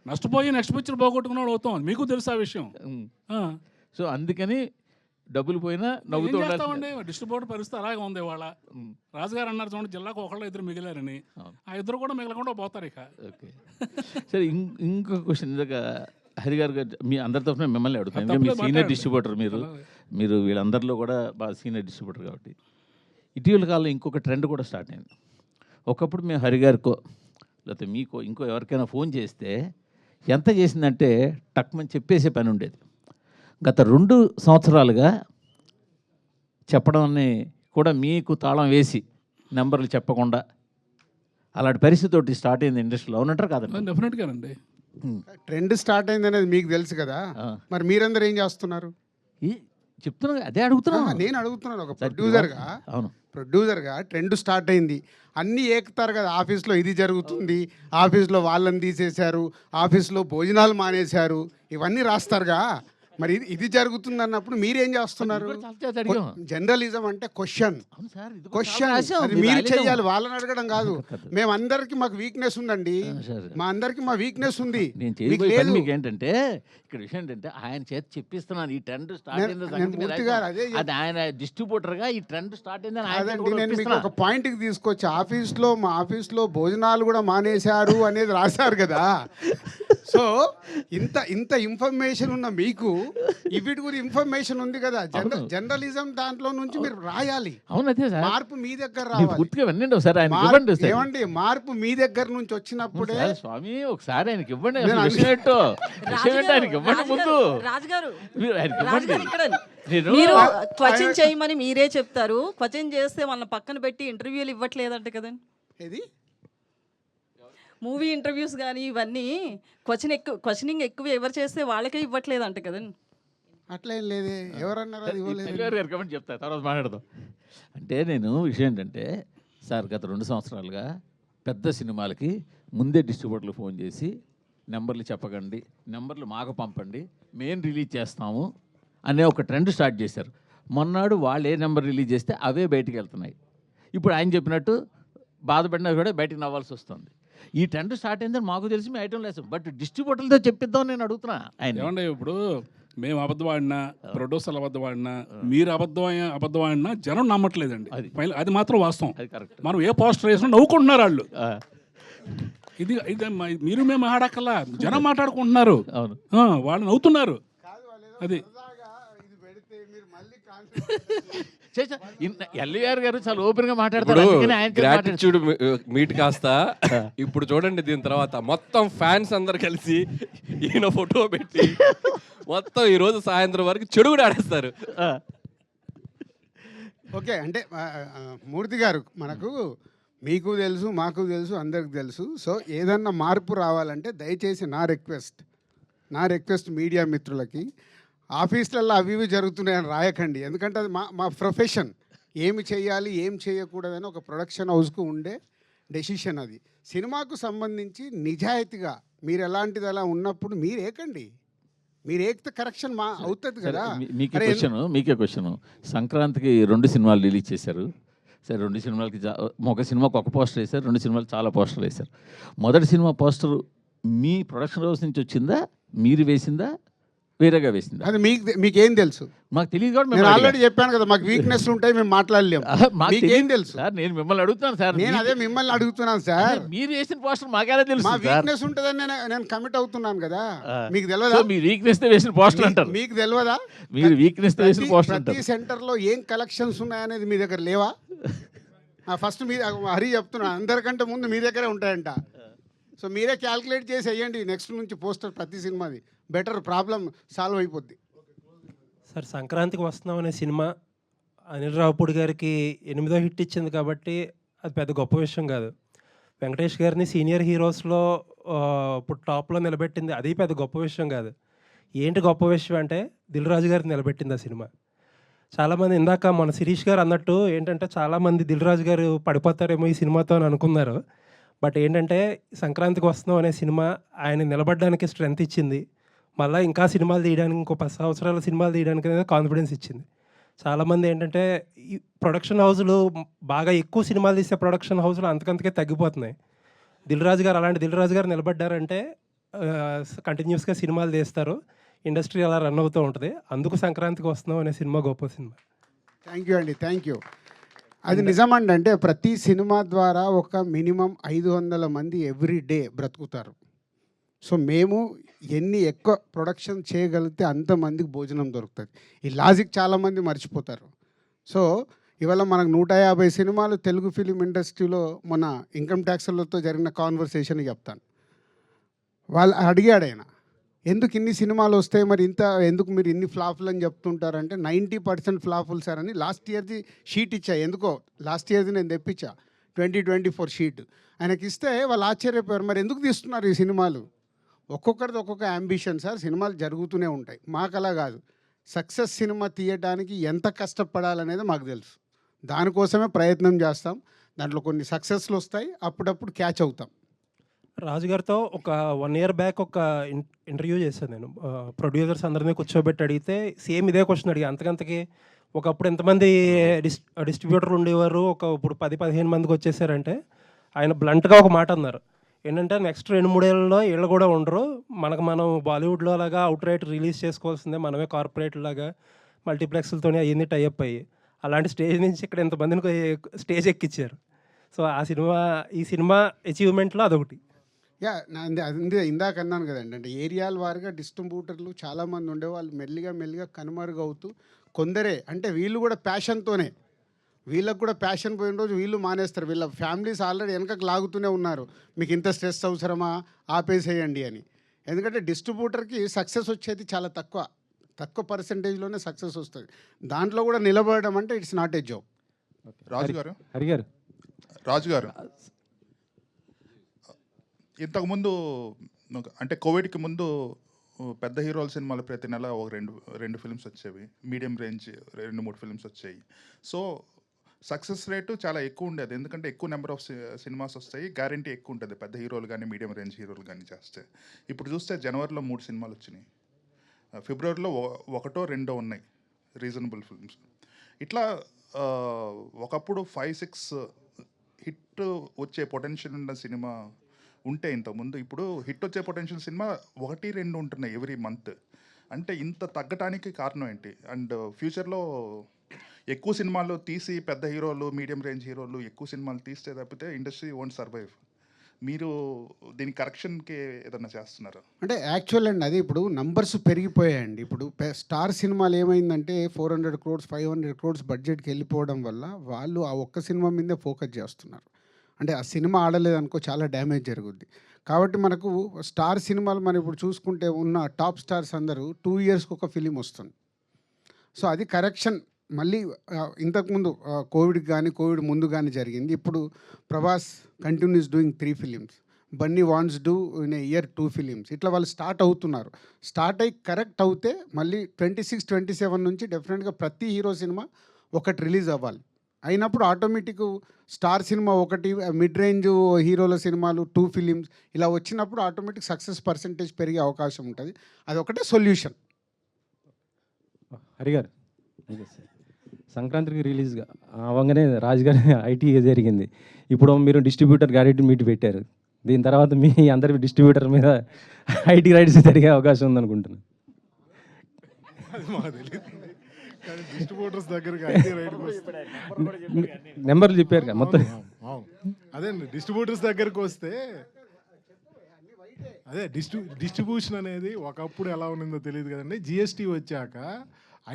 నష్టపోయి నెక్స్ట్ పిక్చర్ పోగొట్టుకున్నాడు అవుతాం. మీకు తెలుసు ఆ విషయం. ఉమ్. ఆ. సో అందుకని డబ్బులు పోయినా ఏం నవ్వుతూ ఉండాలి. చేస్తామండి, డిస్ట్రిబ్యూటర్ పరిస్థితి అలాగే ఉంది ఇవాళ. రాజుగారు అన్నారు చూడండి, జిల్లాకు ఒకళ్ళు ఇద్దరు మిగిలారని. ఆ ఇద్దరు కూడా మిగలకుండా పోతారు ఇక. ఓకే సరే, ఇంకొక క్వశ్చన్ ఇందాక హరి గారు మీ అందరి తరఫున మిమ్మల్ని అడుగుతాను. తప్పలేదు, మీ సీనియర్ మాట్లాడండి. డిస్ట్రిబ్యూటర్ మీరు వీళ్ళందరిలో కూడా బాగా సీనియర్ డిస్ట్రిబ్యూటర్ కాబట్టి. ఇటీవల కాలంలో ఇంకొక ట్రెండ్ కూడా స్టార్ట్ అయింది. ఒకప్పుడు మేము హరి గారికో లేకపోతే మీకో ఇంకో ఎవరికైనా ఫోన్ చేస్తే ఎంత చేసిందంటే టక్మని చెప్పేసే పని ఉండేది. గత 2 సంవత్సరాలుగా చెప్పడాన్ని కూడా మీకు తాళం వేసి నెంబర్లు చెప్పకుండా అలాంటి పరిస్థితి ఒకటి స్టార్ట్ అయింది ఇండస్ట్రీలో. అవునంటారు కాదండి? డెఫినెట్గానండి. ట్రెండ్ స్టార్ట్ అయింది అనేది మీకు తెలుసు కదా, మరి మీరందరూ ఏం చేస్తున్నారు? చెప్తున్నా, అదే అడుగుతున్నా. నేను అడుగుతున్నాను ఒక ప్రొడ్యూసర్గా. అవును, ప్రొడ్యూసర్గా ట్రెండ్ స్టార్ట్ అయింది, అన్నీ ఏకుతారు కదా. ఆఫీస్లో ఇది జరుగుతుంది, ఆఫీస్లో వాళ్ళని తీసేశారు, ఆఫీస్లో భోజనాలు మానేశారు, ఇవన్నీ రాస్తారుగా. మరి ఇది జరుగుతుంది అన్నప్పుడు మీరేం చేస్తున్నారు? జర్నలిజం అంటే క్వశ్చన్ అది మీరు చెయ్యాలి, వాళ్ళని అడగడం కాదు. మేమందరికి మాకు వీక్నెస్ ఉందండి, మా అందరికి మా వీక్నెస్ ఉంది. నేను చేయబోయే పని మీకు ఏంటంటే, ఇక్కడ విషయం ఏంటంటే ఆయన చేత చెప్పిస్తున్నాను ఈ ట్రెండ్ స్టార్ట్ అయింది. అది ఆయన డిస్ట్రిబ్యూటర్ గా ఈ ట్రెండ్ స్టార్ట్ అదండి, నేను మీకు ఒక అయింది. పాయింట్కి తీసుకొచ్చి మా ఆఫీస్లో భోజనాలు కూడా మానేశారు అనేది రాశారు కదా. సో ఇంత ఇన్ఫర్మేషన్ ఉన్న మీకు వీటి గురించి ఇన్ఫర్మేషన్ ఉంది కదా. జర్నలిజం దాంట్లో నుంచి మీరు రాయాలి. అవును, అదే సార్. మార్పు మీ దగ్గర రావాలి. పూర్తిగా వినండి ఒకసారి, ఆయన ఇవ్వండి ఒకసారి. ఏమండి, మార్పు మీ దగ్గర నుంచి వచ్చినప్పుడే. సార్, స్వామి ఒకసారి ఆయనకి ఇవ్వండి, విషయం ఏంటో ఆయనకి ఇవ్వండి ముందు. రాజుగారు ఆయనకి ఇవ్వండి. మీరు క్వశ్చన్ చేయమని మీరే చెప్తారు, క్వశ్చన్ చేస్తే వాళ్ళని పక్కన పెట్టి ఇంటర్వ్యూలు ఇవ్వట్లేదంట కదండి. ఏది మూవీ ఇంటర్వ్యూస్ కానీ ఇవన్నీ క్వశ్చనింగ్ ఎక్కువ ఎవరు చేస్తే వాళ్ళకే ఇవ్వట్లేదంట కదండి. అట్లా ఏం లేదే, ఎవరన్నారు అది ఇవ్వలేదు. చెప్తా, తర్వాత మాట్లాడదాం. అంటే నేను విషయం ఏంటంటే సార్, గత 2 సంవత్సరాలుగా పెద్ద సినిమాలకి ముందే డిస్ట్రిబ్యూటర్లు ఫోన్ చేసి నెంబర్లు చెప్పకండి, నెంబర్లు మాకు పంపండి, మేము రిలీజ్ చేస్తాము అనే ఒక ట్రెండ్ స్టార్ట్ చేశారు. మొన్నాడు వాళ్ళు ఏ నెంబర్ రిలీజ్ చేస్తే అవే బయటికి వెళ్తున్నాయి. ఇప్పుడు ఆయన చెప్పినట్టు బాధపడినా కూడా బయటికి నవ్వాల్సి వస్తుంది. ఈ ట్రెండ్ స్టార్ట్ అయిందని మాకు తెలిసి మేము ఐటమ్ లేదు, బట్ డిస్ట్రిబ్యూటర్లతో చెప్పిద్దాం నేను అడుగుతున్నా ఆయన. ఏమంటే ఇప్పుడు మేము అబద్ధం ఆడినా, ప్రొడ్యూసర్లు అబద్ధం ఆడినా, మీరు అబద్ధం ఆడినా జనం నమ్మట్లేదండి. అది మాత్రం వాస్తవం. మనం ఏ పోస్టర్ వేసినా నవ్వుకుంటున్నారు వాళ్ళు. ఇది మీరు మేము ఆడక్కల్లా, జనం మాట్లాడుకుంటున్నారు, వాళ్ళు నవ్వుతున్నారు. అది ఎల్ఈఆర్ గారు చాలా ఓపెన్ గా మాట్లాడతారు. గ్రాటిట్యూడ్ మీట్ కాస్త ఇప్పుడు చూడండి, దీని తర్వాత మొత్తం ఫ్యాన్స్ అందరు కలిసి ఈయన ఫోటో పెట్టి మొత్తం ఈ రోజు సాయంత్రం వరకు చెడు కూడా ఆడేస్తారు. ఓకే, అంటే మూర్తి గారు, మనకు మీకు తెలుసు, మాకు తెలుసు, అందరికి తెలుసు. సో ఏదన్నా మార్పు రావాలంటే దయచేసి నా రిక్వెస్ట్ మీడియా మిత్రులకి, ఆఫీసులలో అవి ఇవి జరుగుతున్నాయని రాయకండి. ఎందుకంటే అది మా ప్రొఫెషన్. ఏమి చేయాలి, ఏం చేయకూడదని ఒక ప్రొడక్షన్ హౌస్కు ఉండే డెసిషన్ అది. సినిమాకు సంబంధించి నిజాయితీగా మీరు ఎలాంటిది అలా ఉన్నప్పుడు మీరు ఏకండి, మీరు ఏకితే కరెక్షన్ అవుతుంది కదా. మీకే క్వశ్చన్, సంక్రాంతికి 2 సినిమాలు రిలీజ్ చేశారు. సరే, 2 సినిమాలకి ఒక సినిమాకి ఒక పోస్టర్ వేశారు, 2 సినిమాలు చాలా పోస్టర్లు వేశారు. మొదటి సినిమా పోస్టర్ మీ ప్రొడక్షన్ హౌస్ నుంచి వచ్చిందా, మీరు వేసిందా, వేరేగా వేసింది. అది మీకేం తెలుసు? మాకు తెలియదు కూడా నేను ఆల్రెడీ చెప్పాను కదా, మాకు వీక్నెస్ ఉంటాయి, మేము మాట్లాడలేము. మీకేం తెలుసు సార్? నేను మిమ్మల్ని అడుగుతున్నాను సార్. నేను అదే మిమ్మల్ని అడుగుతున్నాను సార్. మీరు వేసిన పోస్టర్ మాకేలా తెలుసు? మా వీక్నెస్ ఉంటుందని నేను కమిట్ అవుతున్నాను కదా. మీకు తెలియదా? మీరు వీక్నెస్ తో వేసిన పోస్టర్ అంటారు. మీకు తెలియదా? మీరు వీక్నెస్ తో వేసిన పోస్టర్ అంటారు. ప్రతి సెంటర్లో ఏం కలెక్షన్స్ ఉన్నాయనేది మీ దగ్గర లేవా? ఫస్ట్ మీ హరి చెప్తున్నా, అందరికంటే ముందు మీ దగ్గరే ఉంటాయంట. సో మీరే క్యాల్కులేట్ చేసి వేయండి నెక్స్ట్ నుంచి పోస్టర్ ప్రతి సినిమాది. బెటర్, ప్రాబ్లం సాల్వ్ అయిపోద్ది. సార్, సంక్రాంతికి వస్తున్నాం అనే సినిమా అనిల్ రావుపూడి గారికి 8వ హిట్ ఇచ్చింది కాబట్టి అది పెద్ద గొప్ప విషయం కాదు. వెంకటేష్ గారిని సీనియర్ హీరోస్లో ఇప్పుడు టాప్లో నిలబెట్టింది, అది పెద్ద గొప్ప విషయం కాదు. ఏంటి గొప్ప విషయం అంటే దిల్ రాజు గారిని నిలబెట్టింది ఆ సినిమా. చాలామంది ఇందాక మన శిరీష్ గారు అన్నట్టు ఏంటంటే చాలామంది దిల్ రాజు గారు పడిపోతారేమో ఈ సినిమాతో అని అనుకున్నారు. బట్ ఏంటంటే సంక్రాంతికి వస్తున్నాం అనే సినిమా ఆయన నిలబడడానికి స్ట్రెంత్ ఇచ్చింది. మళ్ళీ ఇంకా సినిమాలు తీయడానికి, ఇంకో 10 సంవత్సరాల సినిమాలు తీయడానికి అనేది కాన్ఫిడెన్స్ ఇచ్చింది. చాలామంది ఏంటంటే ఈ ప్రొడక్షన్ హౌస్లు బాగా ఎక్కువ సినిమాలు తీసే ప్రొడక్షన్ హౌస్లు అంతకంతకే తగ్గిపోతున్నాయి. దిల్ రాజు గారు అలాంటి దిల్ రాజు గారు నిలబడ్డారంటే కంటిన్యూస్గా సినిమాలు తీస్తారు, ఇండస్ట్రీ అలా రన్ అవుతూ ఉంటుంది. అందుకు సంక్రాంతికి వస్తున్నాం అనే సినిమా గొప్ప సినిమా. థ్యాంక్ యూ అండి, థ్యాంక్ యూ. అది నిజమండి. అంటే ప్రతి సినిమా ద్వారా ఒక మినిమం 500 మంది ఎవ్రీ డే బ్రతుకుతారు. సో మేము ఎన్ని ఎక్కువ ప్రొడక్షన్ చేయగలిగితే అంతమందికి భోజనం దొరుకుతుంది. ఈ లాజిక్ చాలామంది మర్చిపోతారు. సో ఇవాళ మనకు 150 సినిమాలు తెలుగు ఫిలిం ఇండస్ట్రీలో మన ఇన్కమ్ ట్యాక్స్లతో జరిగిన కాన్వర్సేషన్ చెప్తాను. వాళ్ళు అడిగాడు ఆయన, ఎందుకు ఇన్ని సినిమాలు వస్తాయి మరి ఎందుకు మీరు ఇన్ని ఫ్లాపులు అని చెప్తుంటారంటే 90% ఫ్లాపులు సార్ అని లాస్ట్ ఇయర్ది షీట్ ఇచ్చా. ఎందుకో లాస్ట్ ఇయర్ది నేను తెప్పించా 2024 షీట్. ఆయనకి ఇస్తే వాళ్ళు ఆశ్చర్యపోయారు, మరి ఎందుకు తీస్తున్నారు ఈ సినిమాలు? ఒక్కొక్కరిది ఒక్కొక్క యాంబిషన్ సార్. సినిమాలు జరుగుతూనే ఉంటాయి. మాకు అలా కాదు. సక్సెస్ సినిమా తీయడానికి ఎంత కష్టపడాలనేది మాకు తెలుసు. దానికోసమే ప్రయత్నం చేస్తాం. దాంట్లో కొన్ని సక్సెస్లు వస్తాయి, అప్పుడప్పుడు క్యాచ్ అవుతాం. రాజుగారితో ఒక 1 year బ్యాక్ ఒక ఇంటర్వ్యూ చేశాను నేను. ప్రొడ్యూసర్స్ అందరినీ కూర్చోబెట్టి అడిగితే సేమ్ ఇదే క్వశ్చన్ అడిగా. అంతకంతకి ఒకప్పుడు ఎంతమంది డిస్ట్రిబ్యూటర్లు ఉండేవారు, ఇప్పుడు 10-15 మందికి వచ్చేసారంటే ఆయన బ్లంట్గా ఒక మాట అన్నారు. ఏంటంటే నెక్స్ట్ 2-3 ఏళ్ళలో వీళ్ళు కూడా ఉండరు, మనం బాలీవుడ్లో లాగా అవుట్ రైట్ రిలీజ్ చేసుకోవాల్సిందే, మనమే కార్పొరేట్ లాగా మల్టీప్లెక్స్లతోనే అయ్యింది టైఅప్ అయ్యి, అలాంటి స్టేజ్ నుంచి ఇక్కడ ఎంతమందిని స్టేజ్ ఎక్కిచ్చారు. సో ఈ సినిమా అచీవ్మెంట్లో అదొకటి. యా, అది ఇందాక అన్నాను కదండి. అంటే ఏరియాల వారిగా డిస్ట్రిబ్యూటర్లు చాలామంది ఉండేవాళ్ళు మెల్లిగా కనుమరుగవుతూ కొందరే, అంటే వీళ్ళు కూడా ప్యాషన్తోనే, వీళ్ళకు కూడా ప్యాషన్ పోయిన రోజు వీళ్ళు మానేస్తారు. వీళ్ళ ఫ్యామిలీస్ ఆల్రెడీ వెనకకు లాగుతూనే ఉన్నారు, మీకు ఇంత స్ట్రెస్ అవసరమా, ఆపేసేయండి అని. ఎందుకంటే డిస్ట్రిబ్యూటర్కి సక్సెస్ వచ్చేది చాలా తక్కువ పర్సెంటేజ్లోనే సక్సెస్ వస్తుంది. దాంట్లో కూడా నిలబడడం అంటే ఇట్స్ నాట్ ఏ జాబ్. రాజుగారు ఇంతకుముందు అంటే కోవిడ్కి ముందు పెద్ద హీరోల సినిమాలు ప్రతి నెల ఒక రెండు ఫిల్మ్స్ వచ్చేవి, మీడియం రేంజ్ 2-3 ఫిల్మ్స్ వచ్చాయి. సో సక్సెస్ రేటు చాలా ఎక్కువ ఉండేది, ఎందుకంటే ఎక్కువ నెంబర్ ఆఫ్ సినిమాస్ వస్తాయి, గ్యారంటీ ఎక్కువ ఉంటుంది పెద్ద హీరోలు కానీ మీడియం రేంజ్ హీరోలు కానీ చేస్తే. ఇప్పుడు చూస్తే జనవరిలో 3 సినిమాలు వచ్చినాయి, ఫిబ్రవరిలో 1-2 ఉన్నాయి రీజనబుల్ ఫిల్మ్స్. ఇట్లా ఒకప్పుడు 5-6 హిట్ వచ్చే పొటెన్షియల్ ఉన్న సినిమా ఉంటే ఇంతకుముందు, ఇప్పుడు హిట్ వచ్చే పొటెన్షియల్ సినిమా 1-2 ఉంటున్నాయి ఎవ్రీ మంత్. అంటే ఇంత తగ్గటానికి కారణం ఏంటి? అండ్ ఫ్యూచర్లో ఎక్కువ సినిమాలు తీసి పెద్ద హీరోలు మీడియం రేంజ్ హీరోలు ఎక్కువ సినిమాలు తీస్తే తప్పితే ఇండస్ట్రీ వోంట్ సర్వైవ్. మీరు దీని కరెక్షన్కి ఏదన్నా చేస్తున్నారా? అంటే యాక్చువల్ అండి, అది ఇప్పుడు నంబర్స్ పెరిగిపోయాయండి. ఇప్పుడు స్టార్ సినిమాలు ఏమైందంటే 400 crores 500 crores బడ్జెట్కి వెళ్ళిపోవడం వల్ల వాళ్ళు ఆ ఒక్క సినిమా మీదే ఫోకస్ చేస్తున్నారు. అంటే ఆ సినిమా ఆడలేదనుకో చాలా డ్యామేజ్ జరుగుద్ది. కాబట్టి మనకు స్టార్ సినిమాలు మనం ఇప్పుడు చూసుకుంటే ఉన్న టాప్ స్టార్స్ అందరూ 2 yearsకి ఒక ఫిలిం వస్తుంది. సో అది కరెక్షన్ మళ్ళీ ఇంతకుముందు కోవిడ్ ముందు కానీ జరిగింది. ఇప్పుడు Prabhas continuous doing 3 films, Bunny wants do in a year 2 films. ఇట్లా వాళ్ళు స్టార్ట్ అవుతున్నారు. స్టార్ట్ అయ్యి కరెక్ట్ అవుతే మళ్ళీ 26-27 నుంచి డెఫినెట్గా ప్రతి హీరో సినిమా ఒకటి రిలీజ్ అవ్వాలి. అయినప్పుడు ఆటోమేటిక్ స్టార్ సినిమా ఒకటి, మిడ్ రేంజ్ హీరోల సినిమాలు 2 films ఇలా వచ్చినప్పుడు ఆటోమేటిక్ సక్సెస్ పర్సంటేజ్ పెరిగే అవకాశం ఉంటుంది. అది ఒకటే సొల్యూషన్. హరిగారు, సంక్రాంతికి రిలీజ్గా అవ్వగానే రాజుగారి ఐటీ జరిగింది. ఇప్పుడు మీరు డిస్ట్రిబ్యూటర్ గ్యారెంటీ మీట్ పెట్టారు. దీని తర్వాత మీ అందరి డిస్ట్రిబ్యూటర్ మీద ఐటీ రైట్స్ జరిగే అవకాశం ఉందనుకుంటున్నాను. అది మాకు తెలియదు, కానీ డిస్ట్రిబ్యూటర్స్ దగ్గరికి ఐటీ రైట్కి వస్తే నెంబర్లు చెప్పారు కదా మొత్తం. అవును, అదే అండి, డిస్ట్రిబ్యూటర్స్ దగ్గరికి వస్తే అదే డిస్ట్రిబ్యూషన్ అనేది ఒకప్పుడు ఎలా ఉన్నదో తెలియదు కదండి. జిఎస్టీ వచ్చాక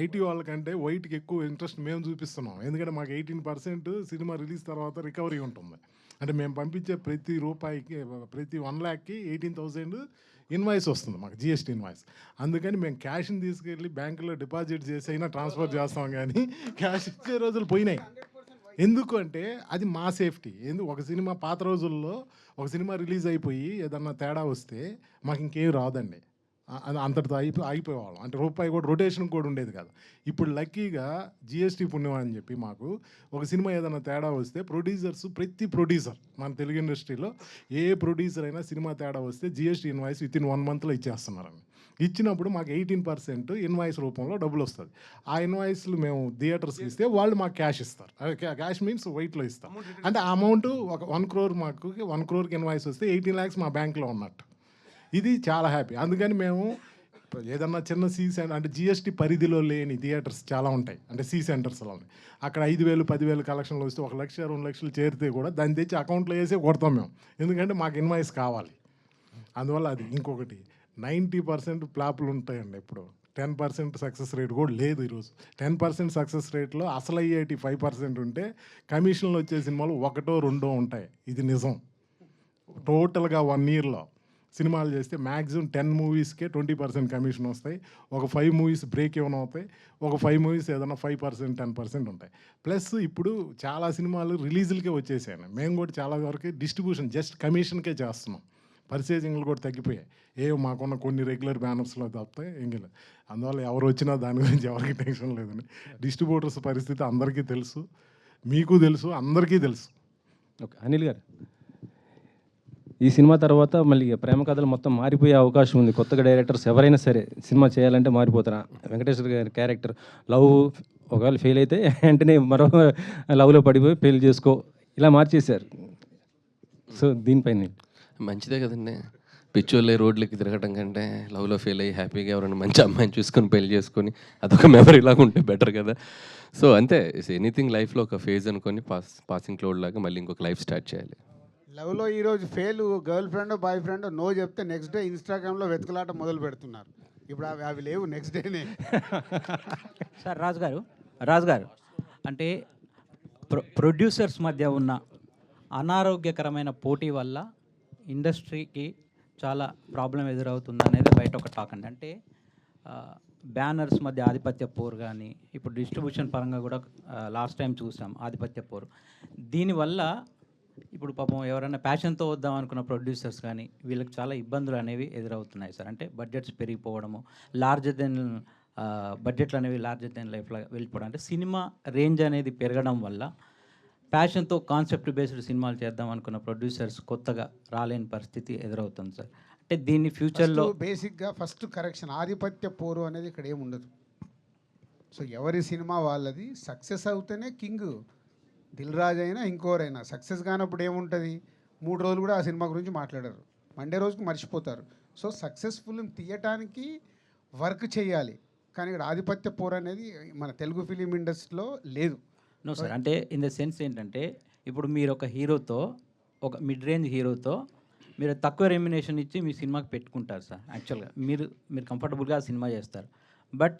ఐటీ వాళ్ళకంటే వైట్కి ఎక్కువ ఇంట్రెస్ట్ మేము చూపిస్తున్నాం. ఎందుకంటే మాకు 18% సినిమా రిలీజ్ తర్వాత రికవరీ ఉంటుంది. అంటే మేము పంపించే ప్రతి రూపాయికి, ప్రతి 1 lakhకి 18,000 ఇన్వాయిస్ వస్తుంది మాకు, జిఎస్టీ ఇన్వాయిస్. అందుకని మేము క్యాష్ని తీసుకెళ్ళి బ్యాంకులో డిపాజిట్ చేసి అయినా ట్రాన్స్ఫర్ చేస్తాం, కానీ క్యాష్ ఇచ్చే రోజులు పోయినాయి. ఎందుకు అంటే అది మా సేఫ్టీ. ఒక సినిమా పాత రోజుల్లో ఒక సినిమా రిలీజ్ అయిపోయి ఏదన్నా తేడా వస్తే మాకు ఇంకేం రాదండి, అంతటితో ఆగిపోయేవాళ్ళం. అంటే రూపాయి కూడా రొటేషన్ కూడా ఉండేది కాదు. ఇప్పుడు లక్కీగా జిఎస్టీ పుణ్యం అని చెప్పి మాకు ఒక సినిమా ఏదైనా తేడా వస్తే ప్రొడ్యూసర్స్, ప్రతి ప్రొడ్యూసర్ మన తెలుగు ఇండస్ట్రీలో ఏ ప్రొడ్యూసర్ అయినా సినిమా తేడా వస్తే జిఎస్టీ ఇన్వాయిస్ విత్ ఇన్ 1 monthలో ఇచ్చేస్తున్నారండి. ఇచ్చినప్పుడు మాకు 18% ఇన్వాయిస్ రూపంలో డబ్బులు వస్తుంది. ఆ ఇన్వాయిస్లు మేము థియేటర్స్కి ఇస్తే వాళ్ళు మాకు క్యాష్ ఇస్తారు. క్యాష్ మీన్స్ వైట్లో ఇస్తారు. అంటే ఆ అమౌంట్ ఒక 1 crore, మాకు 1 crore ఇన్వాయిస్ వస్తే 18 lakhs మా బ్యాంక్లో ఉన్నట్టు. ఇది చాలా హ్యాపీ. అందుకని మేము ఏదన్నా చిన్న సెంటర్ అంటే జిఎస్టీ పరిధిలో లేని థియేటర్స్ చాలా ఉంటాయి, అంటే సెంటర్స్లో ఉన్నాయి. అక్కడ 5,000, 10,000 కలెక్షన్లు వస్తే 1 లక్ష, 2 లక్షలు చేరితే కూడా దాన్ని తెచ్చి అకౌంట్లో వేసే కొడతాం మేము, ఎందుకంటే మాకు ఇన్వాయిస్ కావాలి. అందువల్ల అది. ఇంకొకటి 90% ఫ్లాపులు ఉంటాయండి. ఇప్పుడు 10% సక్సెస్ రేట్ కూడా లేదు ఈరోజు. 10% సక్సెస్ రేట్లో అసలు అయ్యేటి 5% ఉంటే కమిషన్లు వచ్చే సినిమాలు 1, 2 ఉంటాయి. ఇది నిజం. టోటల్గా 1 yearలో సినిమాలు చేస్తే మ్యాక్సిమం 10 moviesకే 20% కమిషన్ వస్తాయి. ఒక 5 movies బ్రేక్ ఏమైనా అవుతాయి, ఒక 5 movies ఏదైనా 5%, 10% ఉంటాయి. ప్లస్ ఇప్పుడు చాలా సినిమాలు రిలీజులకే వచ్చేసాయి. మేము కూడా చాలా వరకు డిస్ట్రిబ్యూషన్ జస్ట్ కమిషన్కే చేస్తున్నాం. పర్చేజింగ్లు కూడా తగ్గిపోయాయి. మాకున్న కొన్ని రెగ్యులర్ బ్యానర్స్లో తప్పితే ఇంక. అందువల్ల ఎవరు వచ్చినా దాని గురించి ఎవరికి టెన్షన్ లేదండి. డిస్ట్రిబ్యూటర్స్ పరిస్థితి అందరికీ తెలుసు, మీకు తెలుసు, అందరికీ తెలుసు. ఓకే, అనిల్ గారు, ఈ సినిమా తర్వాత మళ్ళీ ప్రేమ కథలు మొత్తం మారిపోయే అవకాశం ఉంది. కొత్తగా డైరెక్టర్స్ ఎవరైనా సరే సినిమా చేయాలంటే మారిపోతారా? వెంకటేశ్వర గారి క్యారెక్టర్ లవ్ ఒకవేళ ఫెయిల్ అయితే వెంటనే మరో లవ్లో పడిపోయి పెళ్లి చేసుకో, ఇలా మార్చేశారు. సో దీనిపైన మంచిదే కదండి. పిచ్చోళ్ళే రోడ్లకి తిరగటం కంటే లవ్లో ఫెయిల్ అయ్యి హ్యాపీగా ఎవరైనా మంచి అమ్మాయిని చూసుకొని పెళ్లి చేసుకొని అదొక మెమరీ లాగా ఉంటే బెటర్ కదా. సో అంతే, ఎనీథింగ్ లైఫ్లో ఒక ఫేజ్ అనుకొని పాసింగ్ క్లౌడ్ లాగా మళ్ళీ ఇంకొక లైఫ్ స్టార్ట్ చేయాలి. లవ్లో ఈరోజు fail, girlfriend, boyfriend no చెప్తే నెక్స్ట్ డే ఇన్స్టాగ్రామ్లో వెతుకులాట మొదలు పెడుతున్నారు. ఇప్పుడు అవి లేవు, నెక్స్ట్ డేనే. సార్ రాజు గారు అంటే ప్రొడ్యూసర్స్ మధ్య ఉన్న అనారోగ్యకరమైన పోటీ వల్ల ఇండస్ట్రీకి చాలా ప్రాబ్లం ఎదురవుతుంది అనేది బయట ఒక టాక్ అండి. అంటే బ్యానర్స్ మధ్య ఆధిపత్య పోరు కానీ, ఇప్పుడు డిస్ట్రిబ్యూషన్ పరంగా కూడా లాస్ట్ టైం చూసాం ఆధిపత్య పోరు. దీనివల్ల ఇప్పుడు పాపం ఎవరైనా ప్యాషన్తో వద్దాం అనుకున్న ప్రొడ్యూసర్స్ కానీ వీళ్ళకి చాలా ఇబ్బందులు అనేవి ఎదురవుతున్నాయి సార్. అంటే బడ్జెట్స్ పెరిగిపోవడము, లార్జర్ దెన్ బడ్జెట్లు అనేవి లార్జర్ దెన్ లైఫ్లో వెళ్ళిపోవడం, అంటే సినిమా రేంజ్ అనేది పెరగడం వల్ల ప్యాషన్తో కాన్సెప్ట్ బేస్డ్ సినిమాలు చేద్దాం అనుకున్న ప్రొడ్యూసర్స్ కొత్తగా రాలేని పరిస్థితి ఎదురవుతుంది సార్. అంటే దీన్ని ఫ్యూచర్లో బేసిక్గా ఫస్ట్ కరెక్షన్, ఆధిపత్య పోరు అనేది ఇక్కడ ఏముండదు. సో ఎవరి సినిమా వాళ్ళది, సక్సెస్ అవుతేనే కింగ్. దిల్ రాజు అయినా ఇంకోరైనా సక్సెస్ కానప్పుడు ఏముంటుంది, 3 రోజులు కూడా ఆ సినిమా గురించి మాట్లాడరు, మండే రోజుకి మర్చిపోతారు. సో సక్సెస్ఫుల్ తీయటానికి వర్క్ చేయాలి, కానీ ఇక్కడ ఆధిపత్య పోరు అనేది మన తెలుగు ఫిలిం ఇండస్ట్రీలో లేదు. నో సార్, అంటే ఇన్ ద సెన్స్ ఏంటంటే ఇప్పుడు మీరు ఒక హీరోతో, ఒక మిడ్ రేంజ్ హీరోతో మీరు తక్కువ రెమ్యునేషన్ ఇచ్చి మీ సినిమాకి పెట్టుకుంటారు సార్. యాక్చువల్గా మీరు కంఫర్టబుల్గా సినిమా చేస్తారు. బట్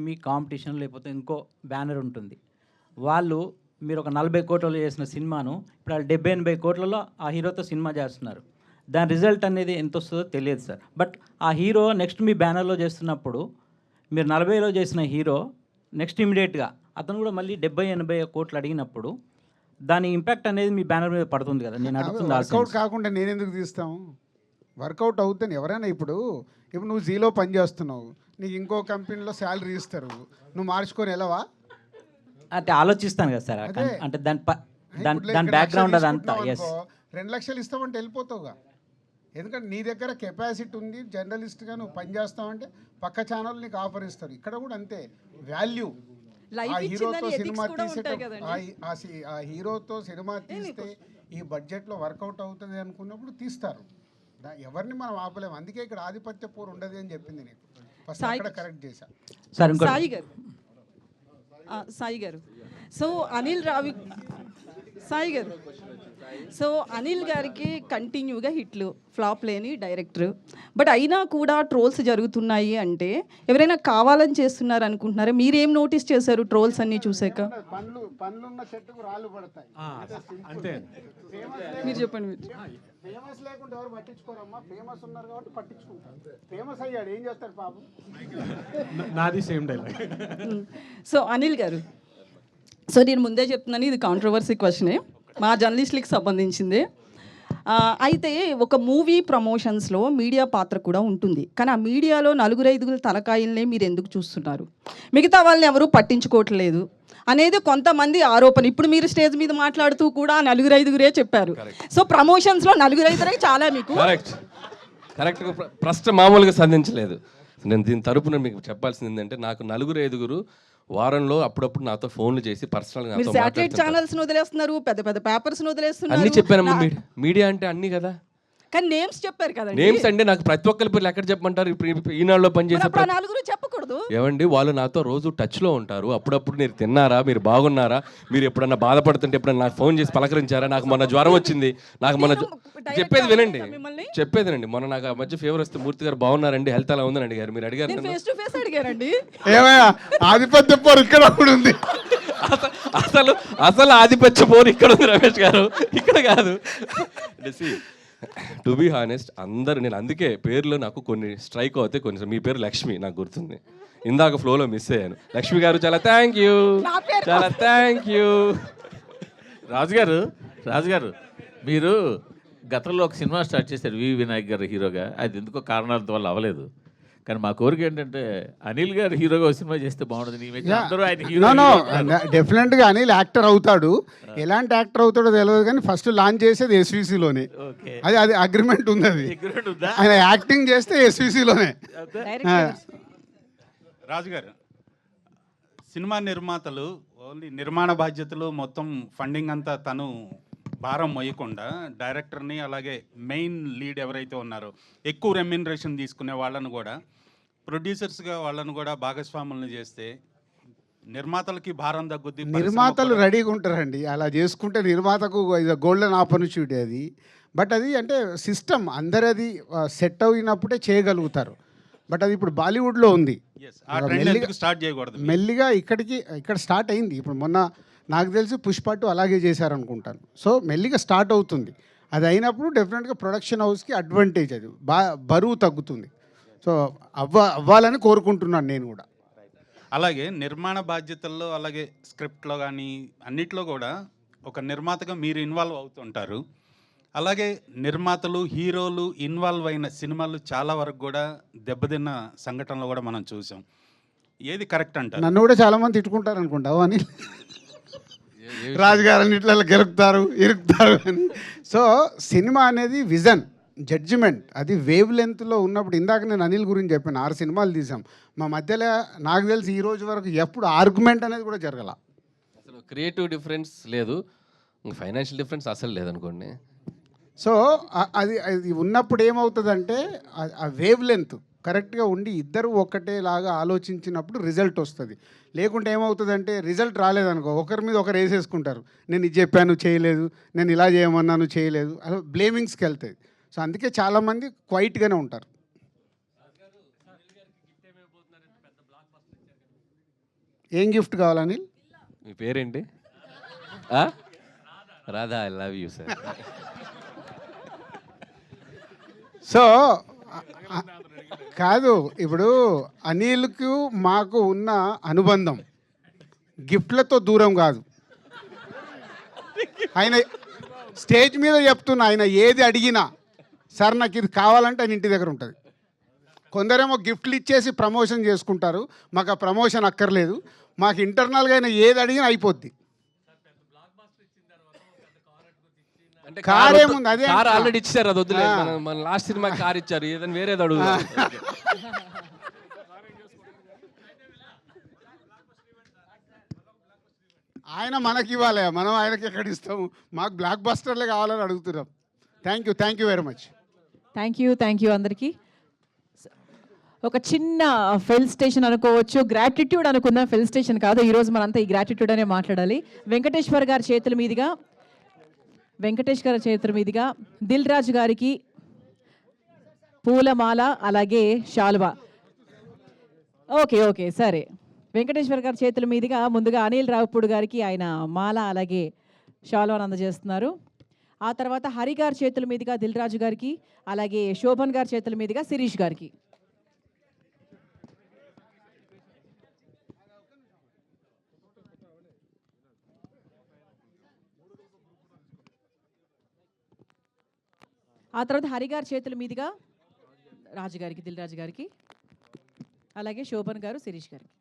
మీ కాంపిటీషన్ లేకపోతే ఇంకో బ్యానర్ ఉంటుంది, వాళ్ళు మీరు ఒక 40 కోట్లలో చేసిన సినిమాను ఇప్పుడు వాళ్ళు 70-80 కోట్లలో ఆ హీరోతో సినిమా చేస్తున్నారు. దాని రిజల్ట్ అనేది ఎంత వస్తుందో తెలియదు సార్. బట్ ఆ హీరో నెక్స్ట్ మీ బ్యానర్లో చేస్తున్నప్పుడు మీరు 40లో చేసిన హీరో నెక్స్ట్ ఇమీడియట్గా అతను కూడా మళ్ళీ 70-80 కోట్లు అడిగినప్పుడు దాని ఇంపాక్ట్ అనేది మీ బ్యానర్ మీద పడుతుంది కదా. నేను అడుగుతుంది వర్కౌట్ కాకుండా నేను ఎందుకు తీస్తాము, వర్కౌట్ అవుతాను ఎవరైనా. ఇప్పుడు నువ్వు జీలో పని చేస్తున్నావు, నీకు ఇంకో కంపెనీలో శాలరీ ఇస్తారు, నువ్వు మార్చుకొని వెళ్ళవా? అంటే ఆలోచిస్తాను కదా సార్. అంటే దాని బ్యాక్గ్రౌండ్ అదంతా. 2 లక్షలు ఇస్తామంటే వెళ్ళిపోతావుగా, ఎందుకంటే నీ దగ్గర కెపాసిటీ ఉంది, జర్నలిస్ట్గా నువ్వు పని చేస్తావంటే పక్క ఛానల్ నీకు ఆఫర్ ఇస్తారు. ఇక్కడ కూడా అంతే వాల్యూ. ఆ హీరోతో సినిమా తీస్తే ఈ బడ్జెట్లో వర్కౌట్ అవుతుంది అనుకున్నప్పుడు తీస్తారు. ఎవరిని మనం ఆపలేము. అందుకే ఇక్కడ ఆధిపత్య పోరు ఉండదు అని చెప్పింది నీకు. సాయి కరెక్ట్ చేశా. సార్ ఇంకో సాయి గారు సాయి గారు సో అనిల్ రావి సాయి గారు సో అనిల్ గారికి కంటిన్యూగా హిట్లు ఫ్లాప్ లేని డైరెక్టర్, బట్ అయినా కూడా ట్రోల్స్ జరుగుతున్నాయి అంటే ఎవరైనా కావాలని చేస్తున్నారు అనుకుంటున్నారా? మీరేం నోటీస్ చేశారు ట్రోల్స్ అన్నీ చూసాక? పండ్లున్న చెట్టుకు రాళ్ళు పడతాయి అంతే. మీరు చెప్పండి. ఫేమస్ లేకుంటే ఎవరు పట్టించుకోరమ్మా, ఫేమస్ ఉన్నారు కాబట్టి పట్టించుకుంటారు. ఫేమస్ అయ్యాడు ఏం చేస్తాడు పాపం. నాది సేమ్ డైలాగ్. సో అనిల్ గారు, సో నేను ముందే చెప్తున్నాను ఇది కాంట్రవర్సీ క్వశ్చనే, మా జర్నలిస్టులకి సంబంధించింది. అయితే ఒక మూవీ ప్రమోషన్స్లో మీడియా పాత్ర కూడా ఉంటుంది, కానీ ఆ మీడియాలో 4-5 తలకాయలనే మీరు ఎందుకు చూస్తున్నారు, మిగతా వాళ్ళని ఎవరూ పట్టించుకోవట్లేదు అనేది కొంతమంది ఆరోపణ. ఇప్పుడు మీరు స్టేజ్ మీద మాట్లాడుతూ కూడా 4-5 చెప్పారు. సో ప్రమోషన్స్లో 4-5 చాలా మీకు కరెక్ట్ ప్రశ్న మామూలుగా సంధించలేదు. నేను దీని తరపున మీకు చెప్పాల్సింది ఏంటంటే, నాకు 4-5 వారంలో అప్పుడప్పుడు నాతో ఫోన్లు చేసి పర్సనల్గా మీరు శాటిలైట్ ఛానల్స్ వదిలేస్తున్నారు, పెద్ద పెద్ద పేపర్స్ అన్ని వదిలేస్తున్నారు. చెప్పానమ్మా. మీడియా అంటే అన్ని కదా. కానీ నేమ్స్ చెప్పారు కదండి. నేమ్స్ అంటే నాకు ప్రతి ఒక్కరి పేర్లు ఎక్కడ చెప్పమంటారు? ఇప్పుడు ఈనాడులో పనిచేసే 4 చెప్పకూడదు ఏమండి, వాళ్ళు నాతో రోజు టచ్లో ఉంటారు. అప్పుడప్పుడు మీరు తిన్నారా, మీరు బాగున్నారా, మీరు ఎప్పుడన్నా బాధపడుతుంటే ఎప్పుడన్నా నాకు ఫోన్ చేసి పలకరించారా, నాకు మొన్న జ్వరం వచ్చింది, నాకు మొన్న చెప్పేది వినండి, చెప్పేది వినండి. మొన్న నాకు ఆ మధ్య ఫీవర్ వస్తే మూర్తి గారు బాగున్నారండి, హెల్త్ అలా ఉందని అడిగారు. మీరు అడిగారు నన్ను. ఫేస్ టు ఫేస్ అడిగారండి. ఏమయ్యా ఆధిపత్య పోరు ఇక్కడ కూడా ఉంది. అసలు ఆధిపత్య పోరు ఇక్కడ ఉంది రమేష్ గారు, ఇక్కడ కాదు. టు బీ హానెస్ట్, అందరు నేను అందుకే పేర్లు నాకు కొన్ని స్ట్రైక్ అవుతాయి. కొన్ని మీ పేరు లక్ష్మి నాకు గుర్తుంది, ఇందాక ఫ్లోలో మిస్ అయ్యాను. లక్ష్మి గారు చాలా థ్యాంక్ యూ, చాలా థ్యాంక్ యూ. రాజు గారు మీరు గతంలో ఒక సినిమా స్టార్ట్ చేశారు వి వినాయక్ గారు హీరోగా, అది ఎందుకో కారణాల వల్ల అవ్వలేదు. కానీ మా కోరిక ఏంటంటే అనిల్ గారు హీరోగా ఒక సినిమా చేస్తే బాగుంటుంది. డెఫినెట్గా అనిల్ యాక్టర్ అవుతాడు. ఎలాంటి యాక్టర్ అవుతాడో తెలియదు, కానీ ఫస్ట్ లాంచ్ చేసేది ఎస్విసిలోనే. అది అగ్రిమెంట్ ఉంది, అది ఆయన యాక్టింగ్ చేస్తే ఎస్విసిలోనే. రాజుగారు, సినిమా నిర్మాతలు ఓన్లీ నిర్మాణ బాధ్యతలు మొత్తం ఫండింగ్ అంతా తను భారం మోయకుండా డైరెక్టర్ని అలాగే మెయిన్ లీడ్ ఎవరైతే ఉన్నారో ఎక్కువ రెమ్యునరేషన్ తీసుకునే వాళ్ళను కూడా ప్రొడ్యూసర్స్గా వాళ్ళను కూడా భాగస్వాములను చేస్తే నిర్మాతలకి భారం తగ్గుద్ది. నిర్మాతలు రెడీగా ఉంటారండి అలా చేసుకుంటే. నిర్మాతకు గోల్డెన్ ఆపర్చునిటీ అది. బట్ అది అంటే సిస్టమ్ అందరది సెట్ అయినప్పుడే చేయగలుగుతారు. బట్ అది ఇప్పుడు బాలీవుడ్లో ఉంది, స్టార్ట్ చేయకూడదు. మెల్లిగా ఇక్కడ స్టార్ట్ అయింది. ఇప్పుడు మొన్న నాకు తెలిసి పుష్ప 2 అలాగే చేశారనుకుంటాను. సో మెల్లిగా స్టార్ట్ అవుతుంది. అది అయినప్పుడు డెఫినెట్గా ప్రొడక్షన్ హౌస్కి అడ్వాంటేజ్, అది బరువు తగ్గుతుంది. సో అవ్వాలని కోరుకుంటున్నాను నేను కూడా. అలాగే నిర్మాణ బాధ్యతల్లో అలాగే స్క్రిప్ట్లో కానీ అన్నిట్లో కూడా ఒక నిర్మాతగా మీరు ఇన్వాల్వ్ అవుతుంటారు. అలాగే నిర్మాతలు హీరోలు ఇన్వాల్వ్ అయిన సినిమాలు చాలా వరకు కూడా దెబ్బతిన్న సంఘటనలు కూడా మనం చూసాం. ఏది కరెక్ట్ అంటారు? నన్ను కూడా చాలామంది తిట్టుకుంటారు అనుకుంటావు అని, రాజుగారని ఇట్లా ఇరుకుతారు అని. సో సినిమా అనేది విజన్, జడ్జిమెంట్, అది వేవ్ లెంత్లో ఉన్నప్పుడు. ఇందాక నేను అనిల్ గురించి చెప్పాను, 6 సినిమాలు తీసాం. మా మధ్యలో నాకు తెలిసి ఈ రోజు వరకు ఎప్పుడు ఆర్గ్యుమెంట్ అనేది కూడా జరగల. అసలు క్రియేటివ్ డిఫరెన్స్ లేదు, ఫైనాన్షియల్ డిఫరెన్స్ అసలు లేదనుకోండి. సో అది ఉన్నప్పుడు ఏమవుతుందంటే ఆ వేవ్ లెంత్ కరెక్ట్గా ఉండి ఇద్దరు ఒకటేలాగా ఆలోచించినప్పుడు రిజల్ట్ వస్తుంది. లేకుంటే ఏమవుతుందంటే రిజల్ట్ రాలేదనుకో, ఒకరి మీద ఒకరు వేసేసుకుంటారు. నేను ఇది చెప్పాను చేయలేదు, నేను ఇలా చేయమన్నాను చేయలేదు, అలా బ్లేమింగ్స్కి వెళ్తాయి. సో అందుకే చాలామంది క్వైట్గానే ఉంటారు. ఏం గిఫ్ట్ కావాలని? మీ పేరేంటి? Radha, I love you sir. So కాదు, ఇప్పుడు అనిల్కు మాకు ఉన్న అనుబంధం గిఫ్ట్లతో దూరం కాదు. ఆయన స్టేజ్ మీద చెప్తున్నా, ఆయన ఏది అడిగినా సార్ నాకు ఇది కావాలంటే ఆయన ఇంటి దగ్గర ఉంటుంది. కొందరేమో గిఫ్ట్లు ఇచ్చేసి ప్రమోషన్ చేసుకుంటారు, మాకు ఆ ప్రమోషన్ అక్కర్లేదు, మాకు ఇంటర్నల్గా ఆయన ఏది అడిగినా అయిపోద్ది. కార్ ఏముంది, అదే కార్ ఆల్రెడీ ఇచ్చారు, అది వద్దులేదు. మన లాస్ట్ సినిమా కార్ ఇచ్చారు, ఏదైనా వేరేది అడుగు. ఆయన మనకి ఇవ్వాలి, మనం ఆయనకి ఎక్కడ ఇస్తాము? మాకు బ్లాక్ బస్టర్లే కావాలని అడుగుతున్నాం. Thank you very much. Thank you అందరికీ. ఒక చిన్న ఫెల్ స్టేషన్ అనుకోవచ్చు, గ్రాటిట్యూడ్ అనుకుందాం, ఫెల్ స్టేషన్ కాదు. ఈరోజు మనంతా ఈ గ్రాటిట్యూడ్ అనే మాట్లాడాలి. వెంకటేష్ గారి చేతుల మీదుగా దిల్ రాజు గారికి పూలమాల అలాగే శాలువా. ఓకే సరే. వెంకటేశ్వర గారి చేతుల మీదుగా ముందుగా అనిల్ రావుపూడి గారికి ఆయన మాల అలాగే శాలువాను అందజేస్తున్నారు. ఆ తర్వాత హరి గారి చేతుల మీదుగా దిల్ రాజు గారికి అలాగే శోభన్ గారి చేతుల మీదుగా శిరీష్ గారికి. ఆ తర్వాత హరి గారి చేతుల మీదుగా రాజు గారికి, దిల్ రాజు గారికి అలాగే శోభన్ గారు శిరీష్ గారికి.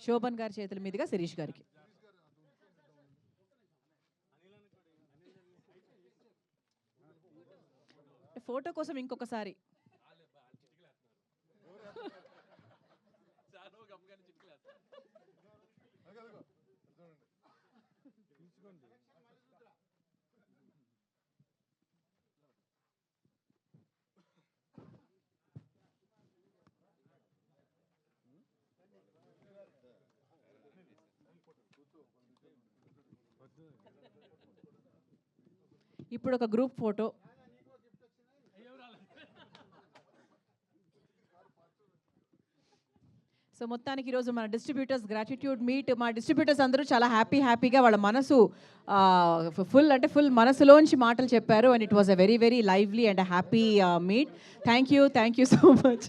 శోభన్ గారి చేతుల మీదుగా శిరీష్ గారికి. ఫోటో కోసం ఇంకొకసారి ఇప్పుడు ఒక గ్రూప్ ఫోటో. సో మొత్తానికి ఈరోజు మన డిస్ట్రిబ్యూటర్స్ గ్రాటిట్యూడ్ మీట్, మా డిస్ట్రిబ్యూటర్స్ అందరూ చాలా హ్యాపీగా వాళ్ళ మనసు ఫుల్ మనసులోంచి మాటలు చెప్పారు. And it was a very lively and happy meet. Thank you so much.